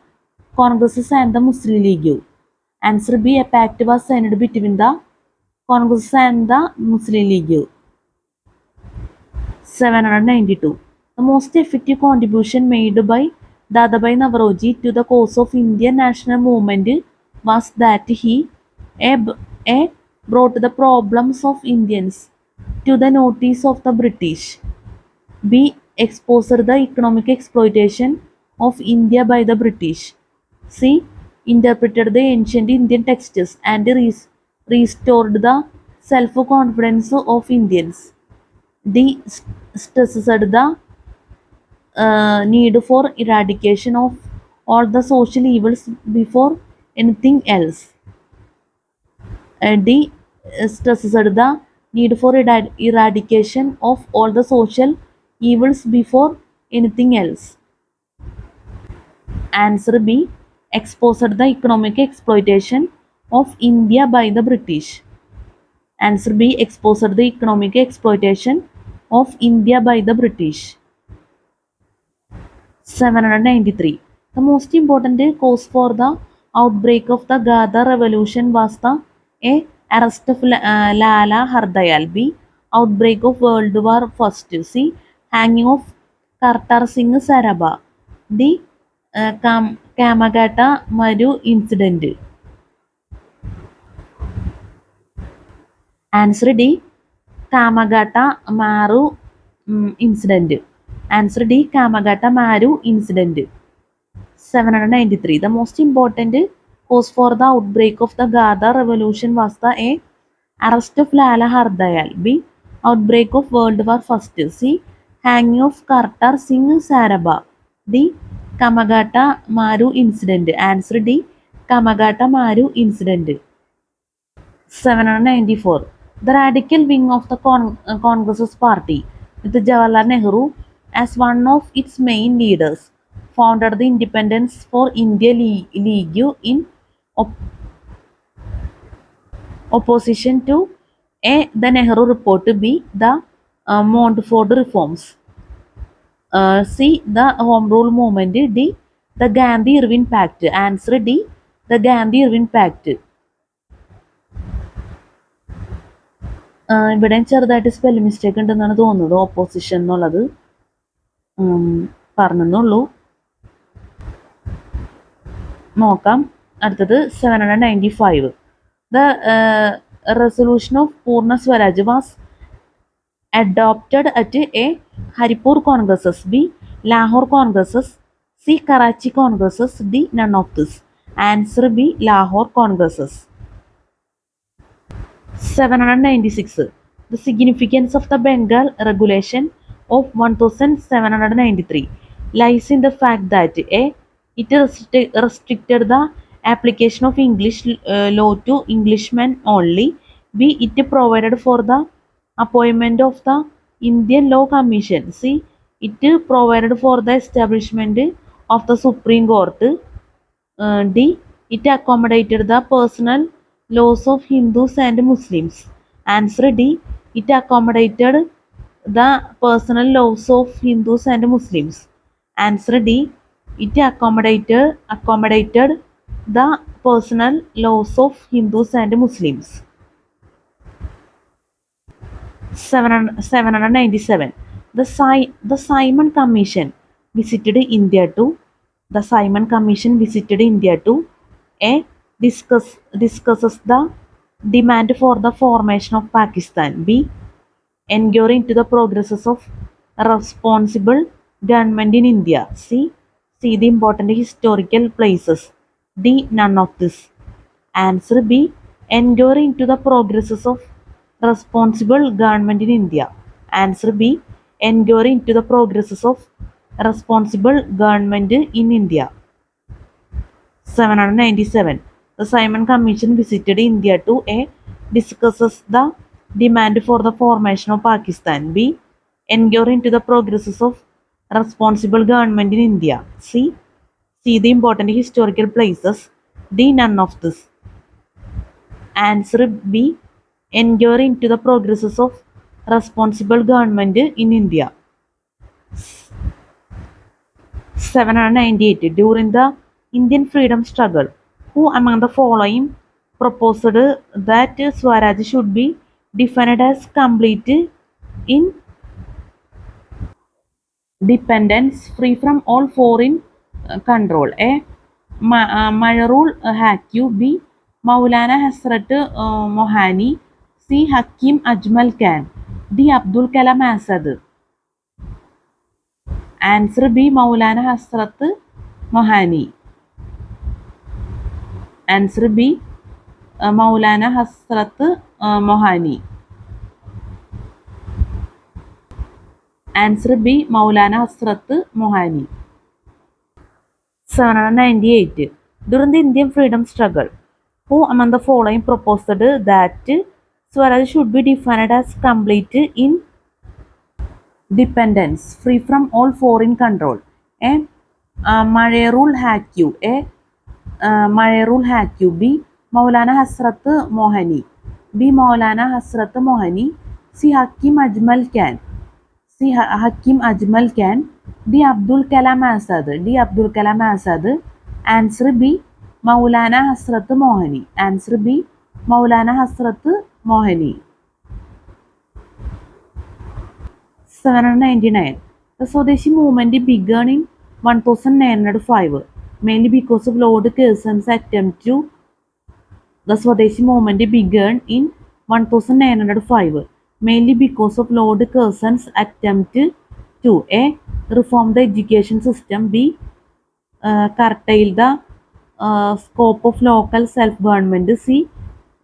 Congresses and the Muslim League. Answer B. A pact was signed between the Congresses and the Muslim League. 792. The most effective contribution made by Dadabhai Naoroji to the cause of Indian national movement was that he A. brought the problems of Indians to the notice of the British. B. Exposed the economic exploitation of India by the British. C. Interpreted the ancient Indian texts and restored the self-confidence of Indians. D. Stresses the need for eradication of all the social evils before anything else. D. Stresses the need for eradication of all the social evils before anything else. Answer B. Exposed the economic exploitation of India by the British. Answer B. Exposed the economic exploitation of India by the British. 793. The most important cause for the outbreak of the Ghadar revolution was the A. Arrest of Lala Hardayal. B. Outbreak of World War I. C. Hanging of Kartar Singh Sarabha. D. Kamagata Maru incident. Answer D. Kamagata Maru incident. Answer D. Kamagata Maru incident. 793. The most important cause for the outbreak of the Ghadar revolution was the A. Arrest of Lala Hardayal. B. Outbreak of World War I. C. Hanging of Kartar Singh Sarabha. D. Kamagata Maru incident. Answer D. Kamagata Maru incident. 794. The radical wing of the Congress party, with Jawaharlal Nehru as one of its main leaders, founded the Independence for India League in opposition to A. The Nehru Report, B. The Montfort Reforms, C. The Home Rule Movement, D. The Gandhi-Irvine Pact. Answer D. The Gandhi-Irvine Pact. ഇവിടെ ചെറുതായിട്ട് spelling mistake ഉണ്ടെന്നാണ് തോന്നുന്നത്. Opposition എന്നുള്ളത് പറഞ്ഞെന്നുള്ളൂ. നോക്കാം. അടുത്തത് 795. The resolution of Purna Swaraj was adopted at A. Haripur Congresses, B. Lahore Congresses, C. Karachi Congresses, D. None of this. Answer B. Lahore Congresses. 796. The significance of the Bengal Regulation of 1793 lies in the fact that A. It restricted the application of English law to Englishmen only. B. It provided for the appointment of the Indian Law Commission. C. It provided for the establishment of the Supreme Court. D. It accommodated the personal laws of Hindus and Muslims. Answer D. It accommodated the personal laws of Hindus and Muslims. Answer D. It accommodated the personal laws of Hindus and Muslims. 797. The Simon Commission visited India to the Simon Commission visited India to A. Discusses the demand for the formation of Pakistan. B. Inquire into the progresses of responsible government in India. C. See the important historical places. D. None of this. Answer B. Inquire into the progresses of responsible government in India. Answer B. Inquire into the progresses of responsible government in India. 797. The Simon Commission visited India to A. Discusses the demand for the formation of Pakistan. B. Inquire into the progresses of responsible government in India. C. See the important historical places. D. None of this. Answer B. Inquire into the progresses of responsible government in India. 798. During the Indian freedom struggle, who among the following proposed that Swaraj should be defined as complete in dependence, free from all foreign control? A. Majarul Haque. B. Maulana Hasrat Mohani. C. Hakim Ajmal Khan. D. Abdul Kalam Azad. Answer B. Maulana Hasrat Mohani. Answer B. Maulana Hasrat Mohani. Answer B. Maulana Hasrat Mohani. 798. During the Indian freedom struggle, who among the following proposed that Swaraj should be defined as complete in dependence, free from all foreign control? A. Majarul Haque. A. Majarul Haque. B. Maulana Hasrat Mohani. B. Maulana Hasrat Mohani. C. Hakim Ajmal Khan. C. Hakim Ajmal Khan. D. Abdul Kalam Azad. D. Abdul Kalam Azad. Answer B. Maulana Hasrat Mohani. Answer B. Maulana Hasrat Mohani. 799. The Swadeshi movement began in 1905, mainly because of Lord Curzon's attempt to. The Swadeshi movement began in 1905, mainly because of Lord Curzon's attempt to A. Reform the education system. B. Curtail the scope of local self-government. C.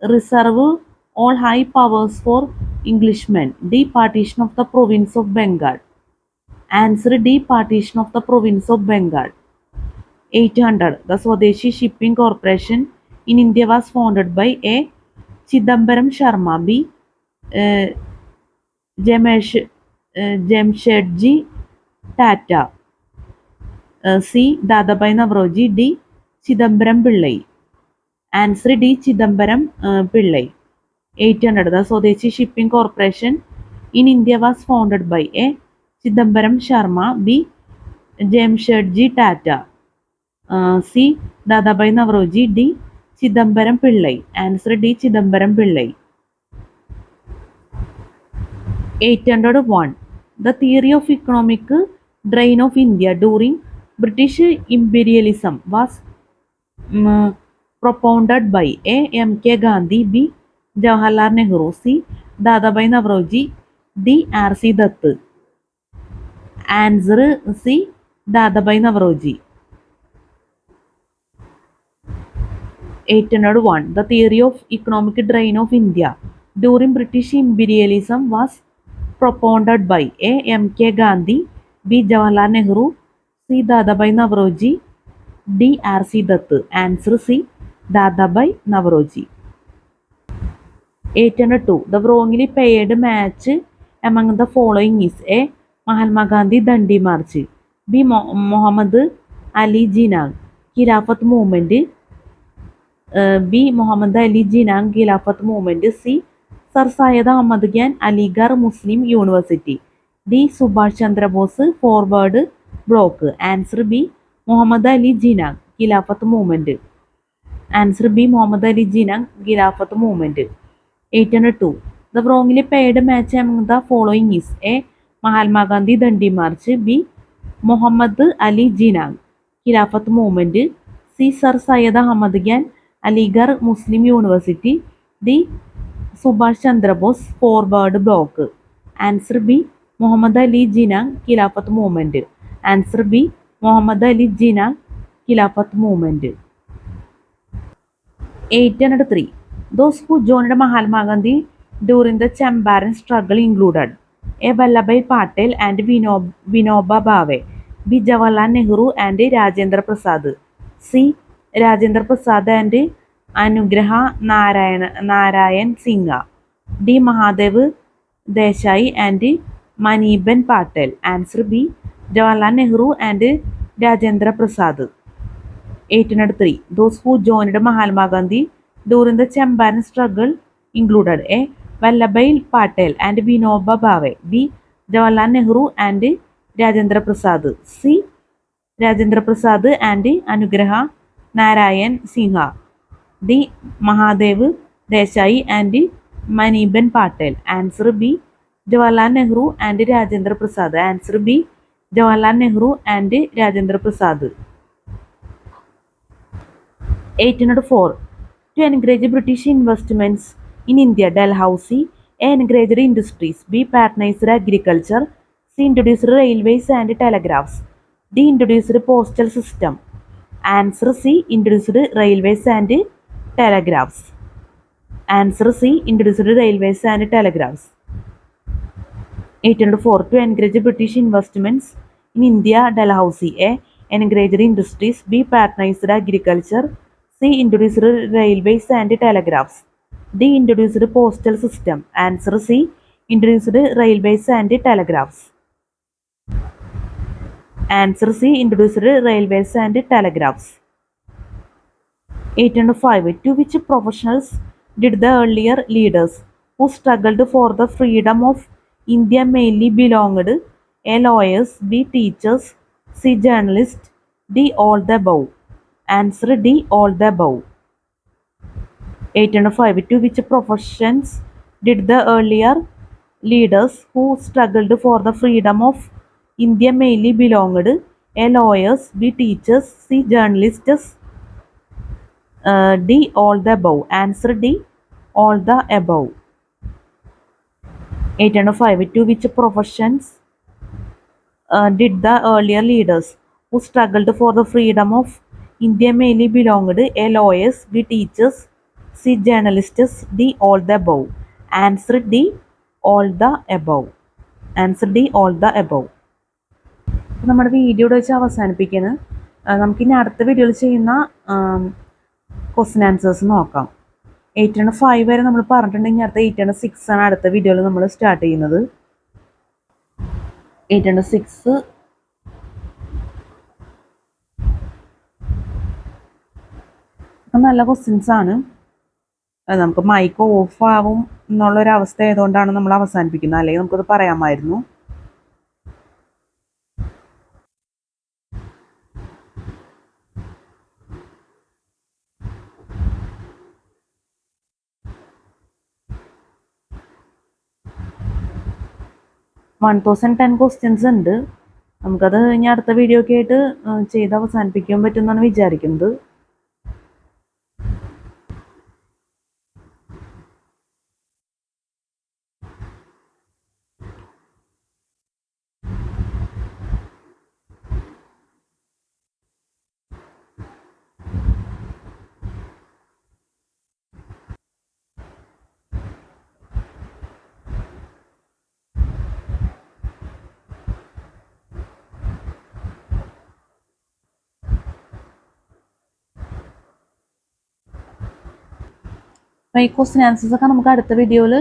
Reserve all high powers for Englishmen. D. Partition of the province of Bengal. Answer D. Partition of the province of Bengal. 800. The Swadeshi Shipping Corporation in India was founded by A. Chidambaram Sharma. B. Jamshedji Tata. C. Dadabhai Naoroji. D. Chidambaram Pillai. Answer D. Chidambaram Pillai. 800. The Swadeshi Shipping Corporation in India was founded by A. Chidambaram Sharma. B. Jamshedji Tata. C. Dadabhai Naoroji. D. Chidambaram Pillai. Answer D. Chidambaram Pillai. 801. The theory of economic drain of India during British imperialism was propounded by A. M. K. Gandhi. B. Jawaharlal Nehru. C. Dadabhai Naoroji. D. R. C. Dutt. Answer C. Dadabhai Naoroji. 801. The theory of economic drain of India during British imperialism was propounded by A. M. K. Gandhi. B. Jawaharlal Nehru. C. Dadabhai Naoroji. D. R.C. Dutt. Answer C. Dadabhai Navroji. 802. The wrongly paired match among the following is A. Mahatma Gandhi Dandi March. B. Muhammad Ali Jinnah Khilafat Movement. B. Muhammad Ali Jinnah Khilafat Movement. C. Sir Syed Ahmad Khan Aligarh Muslim University. D. Subhash Chandra Bose Forward Bloc. Answer B. Muhammad Ali Jinnah Khilafat Movement. Answer B. Muhammad Ali Jinnah Khilafat Movement. 802. The wrongly paired match among the following is A. Mahatma Gandhi Dandi March. B. Muhammad Ali Jinnah Khilafat Movement. C. Sir Syed Ahmad Khan Aligarh Muslim University. D. Subhash Chandra Bose Forward Bloc. Answer B. Muhammad Ali Jinnah Khilafat Movement. Answer B. Muhammad Ali Jinnah Khilafat Movement. 803. Those who joined Mahatma Gandhi during the Champaran struggle included A. Vallabhbhai Patel and Vinoba Bhave. B. Jawaharlal Nehru and Rajendra Prasad. C. Rajendra Prasad and Anugraha Narayan Singha. D. Mahadev Desai and Maniben Patel. Answer B. Jawaharlal Nehru and Rajendra Prasad. 803. Those who joined Mahatma Gandhi during the Champaran struggle included A. Vallabhbhai Patel and Vinoba Bhave. B. Jawaharlal Nehru and Rajendra Prasad. C. Rajendra Prasad and Anugraha Narayan Singha. D. Mahadev Desai and Maniben Patel. Answer B. Jawaharlal Nehru and Rajendra Prasad. Answer B. Jawaharlal Nehru and Rajendra Prasad. 804. To encourage British investments in India, Dalhousie A. Encouraged industries. B. Patronized agriculture. C. Introduced railways and telegraphs. D. Introduced postal system. Answer C. Introduced railways and telegraphs. Answer C. Introduced railways and telegraphs. 804. To encourage British investments in India, Dalhousie A. Encouraged industries. B. Patronized agriculture. C. Introduced railways and telegraphs. D. Introduced postal system. Answer C. Introduced railways and telegraphs. Answer C. Introduced railways and telegraphs. 805. To which professionals did the earlier leaders who struggled for the freedom of India mainly belonged? A. Lawyers. B. Teachers. C. Journalists. D. All the above. Answer D. All the above. 805. To which professions did the earlier leaders who struggled for the freedom of India mainly belonged? A. Lawyers. B. Teachers. C. Journalists. D. All the above. Answer D. All the above. 805. To which professions did the earlier leaders who struggled for the freedom of India mainly belonged? A. Lawyers. B. Teachers. C. Journalists. D. All the above. Answer D. All the above. Answer D. All the above. നമ്മുടെ വീഡിയോയുടെ വെച്ച് അവസാനിപ്പിക്കുന്നത് നമുക്കിനി അടുത്ത വീഡിയോയിൽ ചെയ്യുന്ന question answers നോക്കാം. 805 വരെ നമ്മൾ പറഞ്ഞിട്ടുണ്ടെങ്കിൽ അടുത്ത 806 ആണ് അടുത്ത വീഡിയോയിൽ നമ്മൾ സ്റ്റാർട്ട് ചെയ്യുന്നത്. 806 നല്ല ക്വസ്റ്റ്യൻസ് ആണ്. നമുക്ക് മൈക്ക് ഓഫ് ആവും എന്നുള്ളൊരവസ്ഥ ആയതുകൊണ്ടാണ് നമ്മൾ അവസാനിപ്പിക്കുന്നത്, അല്ലെങ്കിൽ നമുക്കത് പറയാമായിരുന്നു. $1010 ക്വസ്റ്റ്യൻസ് ഉണ്ട്. നമുക്കത് ഇനി അടുത്ത വീഡിയോ ഒക്കെ ആയിട്ട് ചെയ്ത് അവസാനിപ്പിക്കാൻ പറ്റുമെന്നാണ് വിചാരിക്കുന്നത്. അപ്പോൾ ഈ ക്വസ്റ്റ്യൻ ആൻസേഴ്സ് ഒക്കെ നമുക്ക് അടുത്ത വീഡിയോയിൽ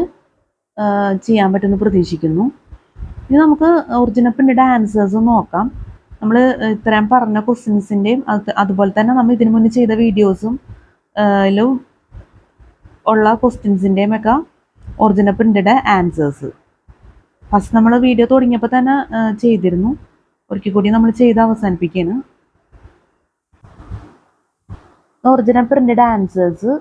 ചെയ്യാൻ പറ്റുമെന്ന് പ്രതീക്ഷിക്കുന്നു. ഇനി നമുക്ക് ഒറിജിനൽ പ്രിൻ്റഡ് ആൻസേഴ്സ് നോക്കാം. നമ്മൾ ഇത്രയും പറഞ്ഞ ക്വസ്റ്റ്യൻസിൻ്റെയും അതുപോലെ തന്നെ നമ്മൾ ഇതിനു മുന്നേ ചെയ്ത വീഡിയോസും ലും ഉള്ള ക്വസ്റ്റ്യൻസിൻ്റെയും ഒക്കെ ഒറിജിനൽ പ്രിൻ്റഡ് ആൻസേഴ്സ് ഫസ്റ്റ് നമ്മൾ വീഡിയോ തുടങ്ങിയപ്പോൾ തന്നെ ചെയ്തിരുന്നു. ഒരിക്കൽ കൂടി നമ്മൾ ചെയ്ത് അവസാനിപ്പിക്കുകയാണ്. ഒറിജിനൽ പ്രിൻ്റഡ് ആൻസേഴ്സ്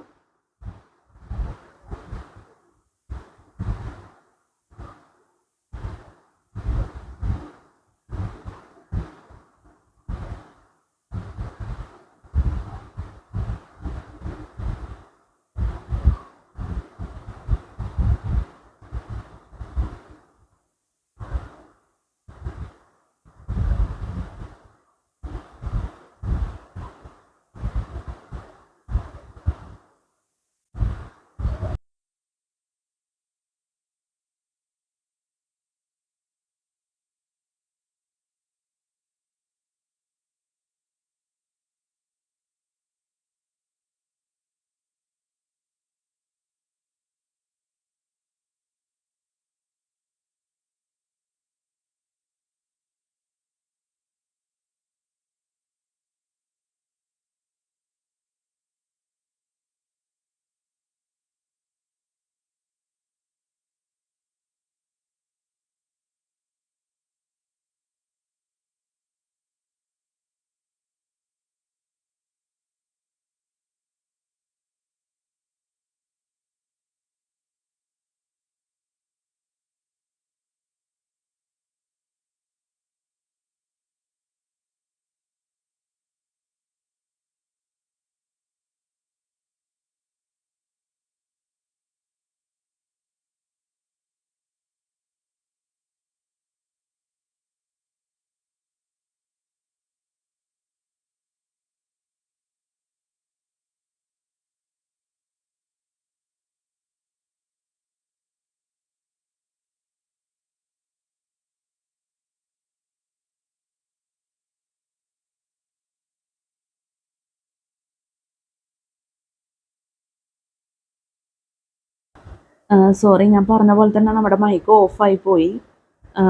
സോറി, ഞാൻ പറഞ്ഞ പോലെ തന്നെ നമ്മുടെ മൈക്ക് ഓഫായി പോയി.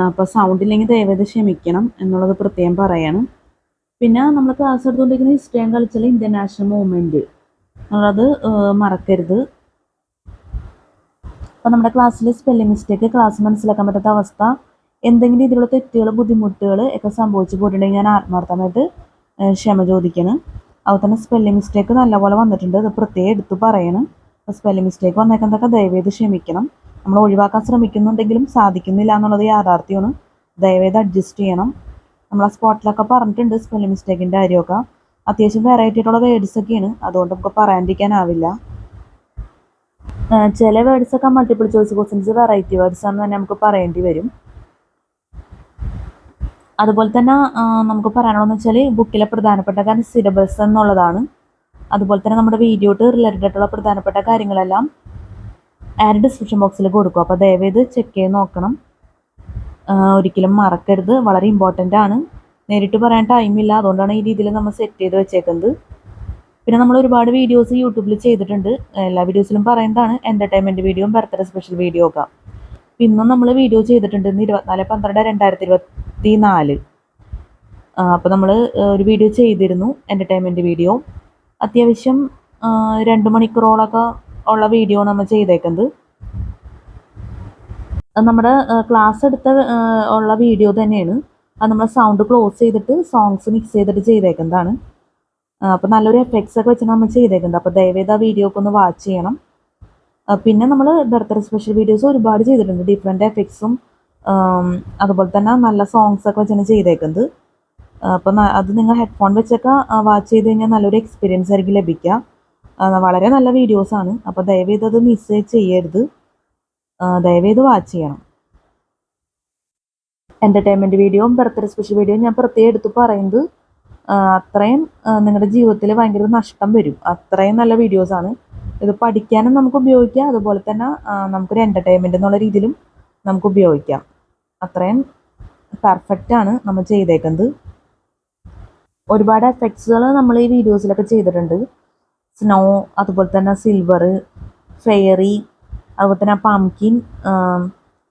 അപ്പോൾ സൗണ്ട് ഇല്ലെങ്കിൽ ദയവേത് ക്ഷമിക്കണം എന്നുള്ളത് പ്രത്യേകം പറയണം. പിന്നെ നമ്മൾ ക്ലാസ് എടുത്തുകൊണ്ടിരിക്കുന്ന ഹിസ്റ്ററി ആൻഡ് കൾച്ചറിൽ ഇന്ത്യൻ നാഷണൽ മൂവ്മെൻറ്റ് എന്നുള്ളത് മറക്കരുത്. അപ്പോൾ നമ്മുടെ ക്ലാസ്സിൽ സ്പെല്ലിംഗ് മിസ്റ്റേക്ക്, ക്ലാസ് മനസ്സിലാക്കാൻ പറ്റാത്ത അവസ്ഥ, എന്തെങ്കിലും ഇതിലുള്ള തെറ്റുകൾ, ബുദ്ധിമുട്ടുകൾ ഒക്കെ സംഭവിച്ചു പോയിട്ടുണ്ടെങ്കിൽ ഞാൻ ആത്മാർത്ഥമായിട്ട് ക്ഷമ ചോദിക്കണം. അതുപോലെ തന്നെ സ്പെല്ലിംഗ് മിസ്റ്റേക്ക് നല്ലപോലെ വന്നിട്ടുണ്ട്, അത് പ്രത്യേകം എടുത്ത് പറയണം. സ്പെല്ലിംഗ് മിസ്റ്റേക്ക് വന്നേക്കുന്നതൊക്കെ ദയവേത് ക്ഷമിക്കണം. നമ്മൾ ഒഴിവാക്കാൻ ശ്രമിക്കുന്നുണ്ടെങ്കിലും സാധിക്കുന്നില്ല എന്നുള്ളത് യാഥാർത്ഥ്യമാണ്. ദയവേത് അഡ്ജസ്റ്റ് ചെയ്യണം. നമ്മൾ ആ സ്പോട്ടിലൊക്കെ പറഞ്ഞിട്ടുണ്ട് സ്പെല്ലിംഗ് മിസ്റ്റേക്കിൻ്റെ കാര്യമൊക്കെ. അത്യാവശ്യം വെറൈറ്റി ആയിട്ടുള്ള വേർഡ്സൊക്കെയാണ്, അതുകൊണ്ട് നമുക്ക് പറയാണ്ടിരിക്കാനാവില്ല. ചില വേർഡ്സൊക്കെ multiple choice questions variety words ആണെന്ന് തന്നെ നമുക്ക് പറയേണ്ടി വരും. അതുപോലെ തന്നെ നമുക്ക് പറയാനുള്ളതെന്ന് വെച്ചാൽ ബുക്കിലെ പ്രധാനപ്പെട്ട കാര്യം സിലബസ് എന്നുള്ളതാണ്. അതുപോലെ തന്നെ നമ്മുടെ വീഡിയോട്ട് റിലേറ്റഡ് ആയിട്ടുള്ള പ്രധാനപ്പെട്ട കാര്യങ്ങളെല്ലാം ആഡ് ഡിസ്ക്രിപ്ഷൻ ബോക്സിൽ കൊടുക്കും. അപ്പോൾ ദയവേത് ചെക്ക് ചെയ്ത് നോക്കണം, ഒരിക്കലും മറക്കരുത്. വളരെ ഇമ്പോർട്ടൻ്റ് ആണ്. നേരിട്ട് പറയാൻ ടൈമില്ല, അതുകൊണ്ടാണ് ഈ രീതിയിൽ നമ്മൾ സെറ്റ് ചെയ്ത് വെച്ചേക്കുന്നത്. പിന്നെ നമ്മൾ ഒരുപാട് വീഡിയോസ് യൂട്യൂബിൽ ചെയ്തിട്ടുണ്ട്. എല്ലാ വീഡിയോസിലും പറയുന്നതാണ് എൻ്റർടൈൻമെൻറ്റ് വീഡിയോയും ബർത്ത്ഡേ സ്പെഷ്യൽ വീഡിയോ ഒക്കെ. ഇന്നും നമ്മൾ വീഡിയോ ചെയ്തിട്ടുണ്ട്. ഇന്ന് 24/12/2024. അപ്പോൾ നമ്മൾ ഒരു വീഡിയോ ചെയ്തിരുന്നു, എൻ്റർടൈൻമെൻറ്റ് വീഡിയോ. അത്യാവശ്യം 2 മണിക്കൂറോളൊക്കെ ഉള്ള വീഡിയോ നമ്മൾ ചെയ്തേക്കുന്നത്. നമ്മുടെ ക്ലാസ് എടുത്ത ഉള്ള വീഡിയോ തന്നെയാണ്. അത് നമ്മൾ സൗണ്ട് ക്ലോസ് ചെയ്തിട്ട് സോങ്സ് മിക്സ് ചെയ്തിട്ട് ചെയ്തേക്കുന്നതാണ്. അപ്പോൾ നല്ലൊരു എഫക്ട്സ് ഒക്കെ വെച്ചാണ് നമ്മൾ ചെയ്തേക്കുന്നത്. അപ്പോൾ ദയവേത് ആ വീഡിയോ ഒക്കെ ഒന്ന് വാച്ച് ചെയ്യണം. പിന്നെ നമ്മൾ ബർത്ത്ഡേ സ്പെഷ്യൽ വീഡിയോസ് ഒരുപാട് ചെയ്തിട്ടുണ്ട്, ഡിഫറെൻറ്റ് എഫക്ട്സും അതുപോലെ തന്നെ നല്ല സോങ്സ് ഒക്കെ വെച്ചാണ് ചെയ്തേക്കുന്നത്. അപ്പോൾ അത് നിങ്ങൾ ഹെഡ്ഫോൺ വെച്ചൊക്കെ വാച്ച് ചെയ്ത് കഴിഞ്ഞാൽ നല്ലൊരു എക്സ്പീരിയൻസ് ആയിരിക്കും ലഭിക്കുക. വളരെ നല്ല വീഡിയോസാണ്. അപ്പോൾ ദയവേത് അത് മിസ് ചെയ്യരുത്, ദയവേത് വാച്ച് ചെയ്യണം. എൻ്റർടൈൻമെൻറ്റ് വീഡിയോയും ബർത്ത്ഡേ സ്പെഷ്യൽ വീഡിയോയും ഞാൻ പ്രത്യേകം എടുത്ത് പറയുന്നത് അത്രയും നിങ്ങളുടെ ജീവിതത്തിൽ ഭയങ്കര നഷ്ടം വരും. അത്രയും നല്ല വീഡിയോസാണ്. ഇത് പഠിക്കാനും നമുക്ക് ഉപയോഗിക്കാം, അതുപോലെ തന്നെ നമുക്കൊരു എൻ്റർടൈൻമെൻറ്റ് എന്നുള്ള രീതിയിലും നമുക്ക് ഉപയോഗിക്കാം. അത്രയും പെർഫെക്റ്റ് ആണ് നമ്മൾ ചെയ്തേക്കുന്നത്. ഒരുപാട് എഫക്ട്സുകൾ നമ്മൾ ഈ വീഡിയോസിലൊക്കെ ചെയ്തിട്ടുണ്ട്. സ്നോ, അതുപോലെ തന്നെ സിൽവർ, ഫെയറി, അതുപോലെ തന്നെ പംകിൻ,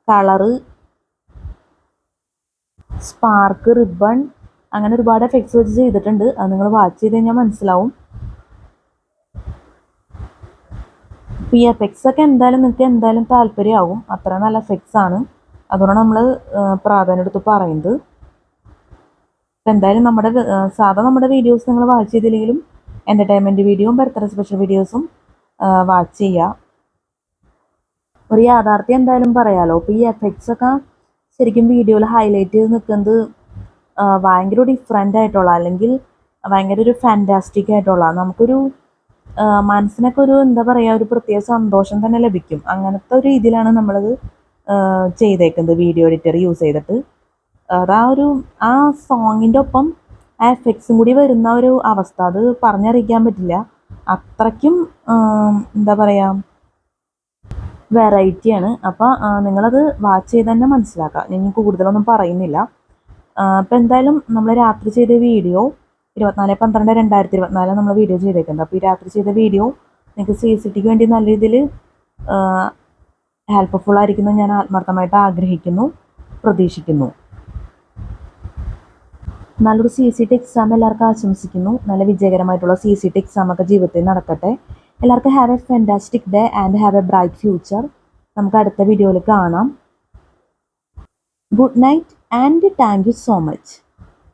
കളറ്, സ്പാർക്ക്, റിബൺ, അങ്ങനെ ഒരുപാട് എഫക്ട്സ് വെച്ച് ചെയ്തിട്ടുണ്ട്. അത് നിങ്ങൾ വാച്ച് ചെയ്ത് കഴിഞ്ഞാൽ മനസ്സിലാവും. ഈ എഫക്ട്സ് ഒക്കെ എന്തായാലും നിങ്ങൾക്ക് എന്തായാലും താല്പര്യമാവും, അത്ര നല്ല എഫക്ട്സ് ആണ്. അതുകൊണ്ടാണ് നമ്മൾ പ്രാധാന്യം എടുത്ത് പറയുന്നത്. എന്തായാലും നമ്മുടെ വീഡിയോസ് നിങ്ങൾ വാച്ച് ചെയ്തില്ലെങ്കിലും എൻ്റർടൈൻമെൻറ്റ് വീഡിയോയും ബർത്ത്ഡേ സ്പെഷ്യൽ വീഡിയോസും വാച്ച് ചെയ്യുക. ഒരു യാഥാർത്ഥ്യം എന്തായാലും പറയാമല്ലോ. അപ്പോൾ ഈ എഫക്ട്സ് ഒക്കെ ശരിക്കും വീഡിയോയിൽ ഹൈലൈറ്റ് ചെയ്ത് നിൽക്കുന്നത് ഭയങ്കര ഡിഫറെൻ്റ് ആയിട്ടുള്ള, അല്ലെങ്കിൽ ഭയങ്കര ഒരു ഫാൻറ്റാസ്റ്റിക് ആയിട്ടുള്ള, നമുക്കൊരു മനസ്സിനൊക്കെ ഒരു എന്താ പറയുക, ഒരു പ്രത്യേക സന്തോഷം തന്നെ ലഭിക്കും. അങ്ങനത്തെ ഒരു രീതിയിലാണ് നമ്മളത് ചെയ്തേക്കുന്നത് വീഡിയോ എഡിറ്റർ യൂസ് ചെയ്തിട്ട്. അത് ആ സോങ്ങിൻ്റെ ഒപ്പം ആ എഫക്ട്സും കൂടി വരുന്ന ഒരു അവസ്ഥ, അത് പറഞ്ഞറിയിക്കാൻ പറ്റില്ല. അത്രയ്ക്കും എന്താ പറയുക, വെറൈറ്റിയാണ്. അപ്പോൾ നിങ്ങളത് വാച്ച് ചെയ്ത് തന്നെ മനസ്സിലാക്കുക. ഞാൻ കൂടുതലൊന്നും പറയുന്നില്ല. അപ്പോൾ എന്തായാലും നമ്മൾ രാത്രി ചെയ്ത വീഡിയോ 24/12/2024 നമ്മൾ വീഡിയോ ചെയ്തേക്കുന്നത്. അപ്പോൾ ഈ രാത്രി ചെയ്ത വീഡിയോ നിങ്ങൾക്ക് CCTക്ക് വേണ്ടി നല്ല രീതിയിൽ ഹെൽപ്ഫുൾ ആയിരിക്കുന്നു ഞാൻ ആത്മാർത്ഥമായിട്ട് ആഗ്രഹിക്കുന്നു, പ്രതീക്ഷിക്കുന്നു. നല്ലൊരു CCT എക്സാം എല്ലാവർക്കും ആശംസിക്കുന്നു. നല്ല വിജയകരമായിട്ടുള്ള CCT എക്സാമൊക്കെ ജീവിതത്തിൽ നടക്കട്ടെ. എല്ലാവർക്കും have A fantastic day and have A bright future. നമുക്ക് അടുത്ത വീഡിയോയിൽ കാണാം. Good night and thank you so much.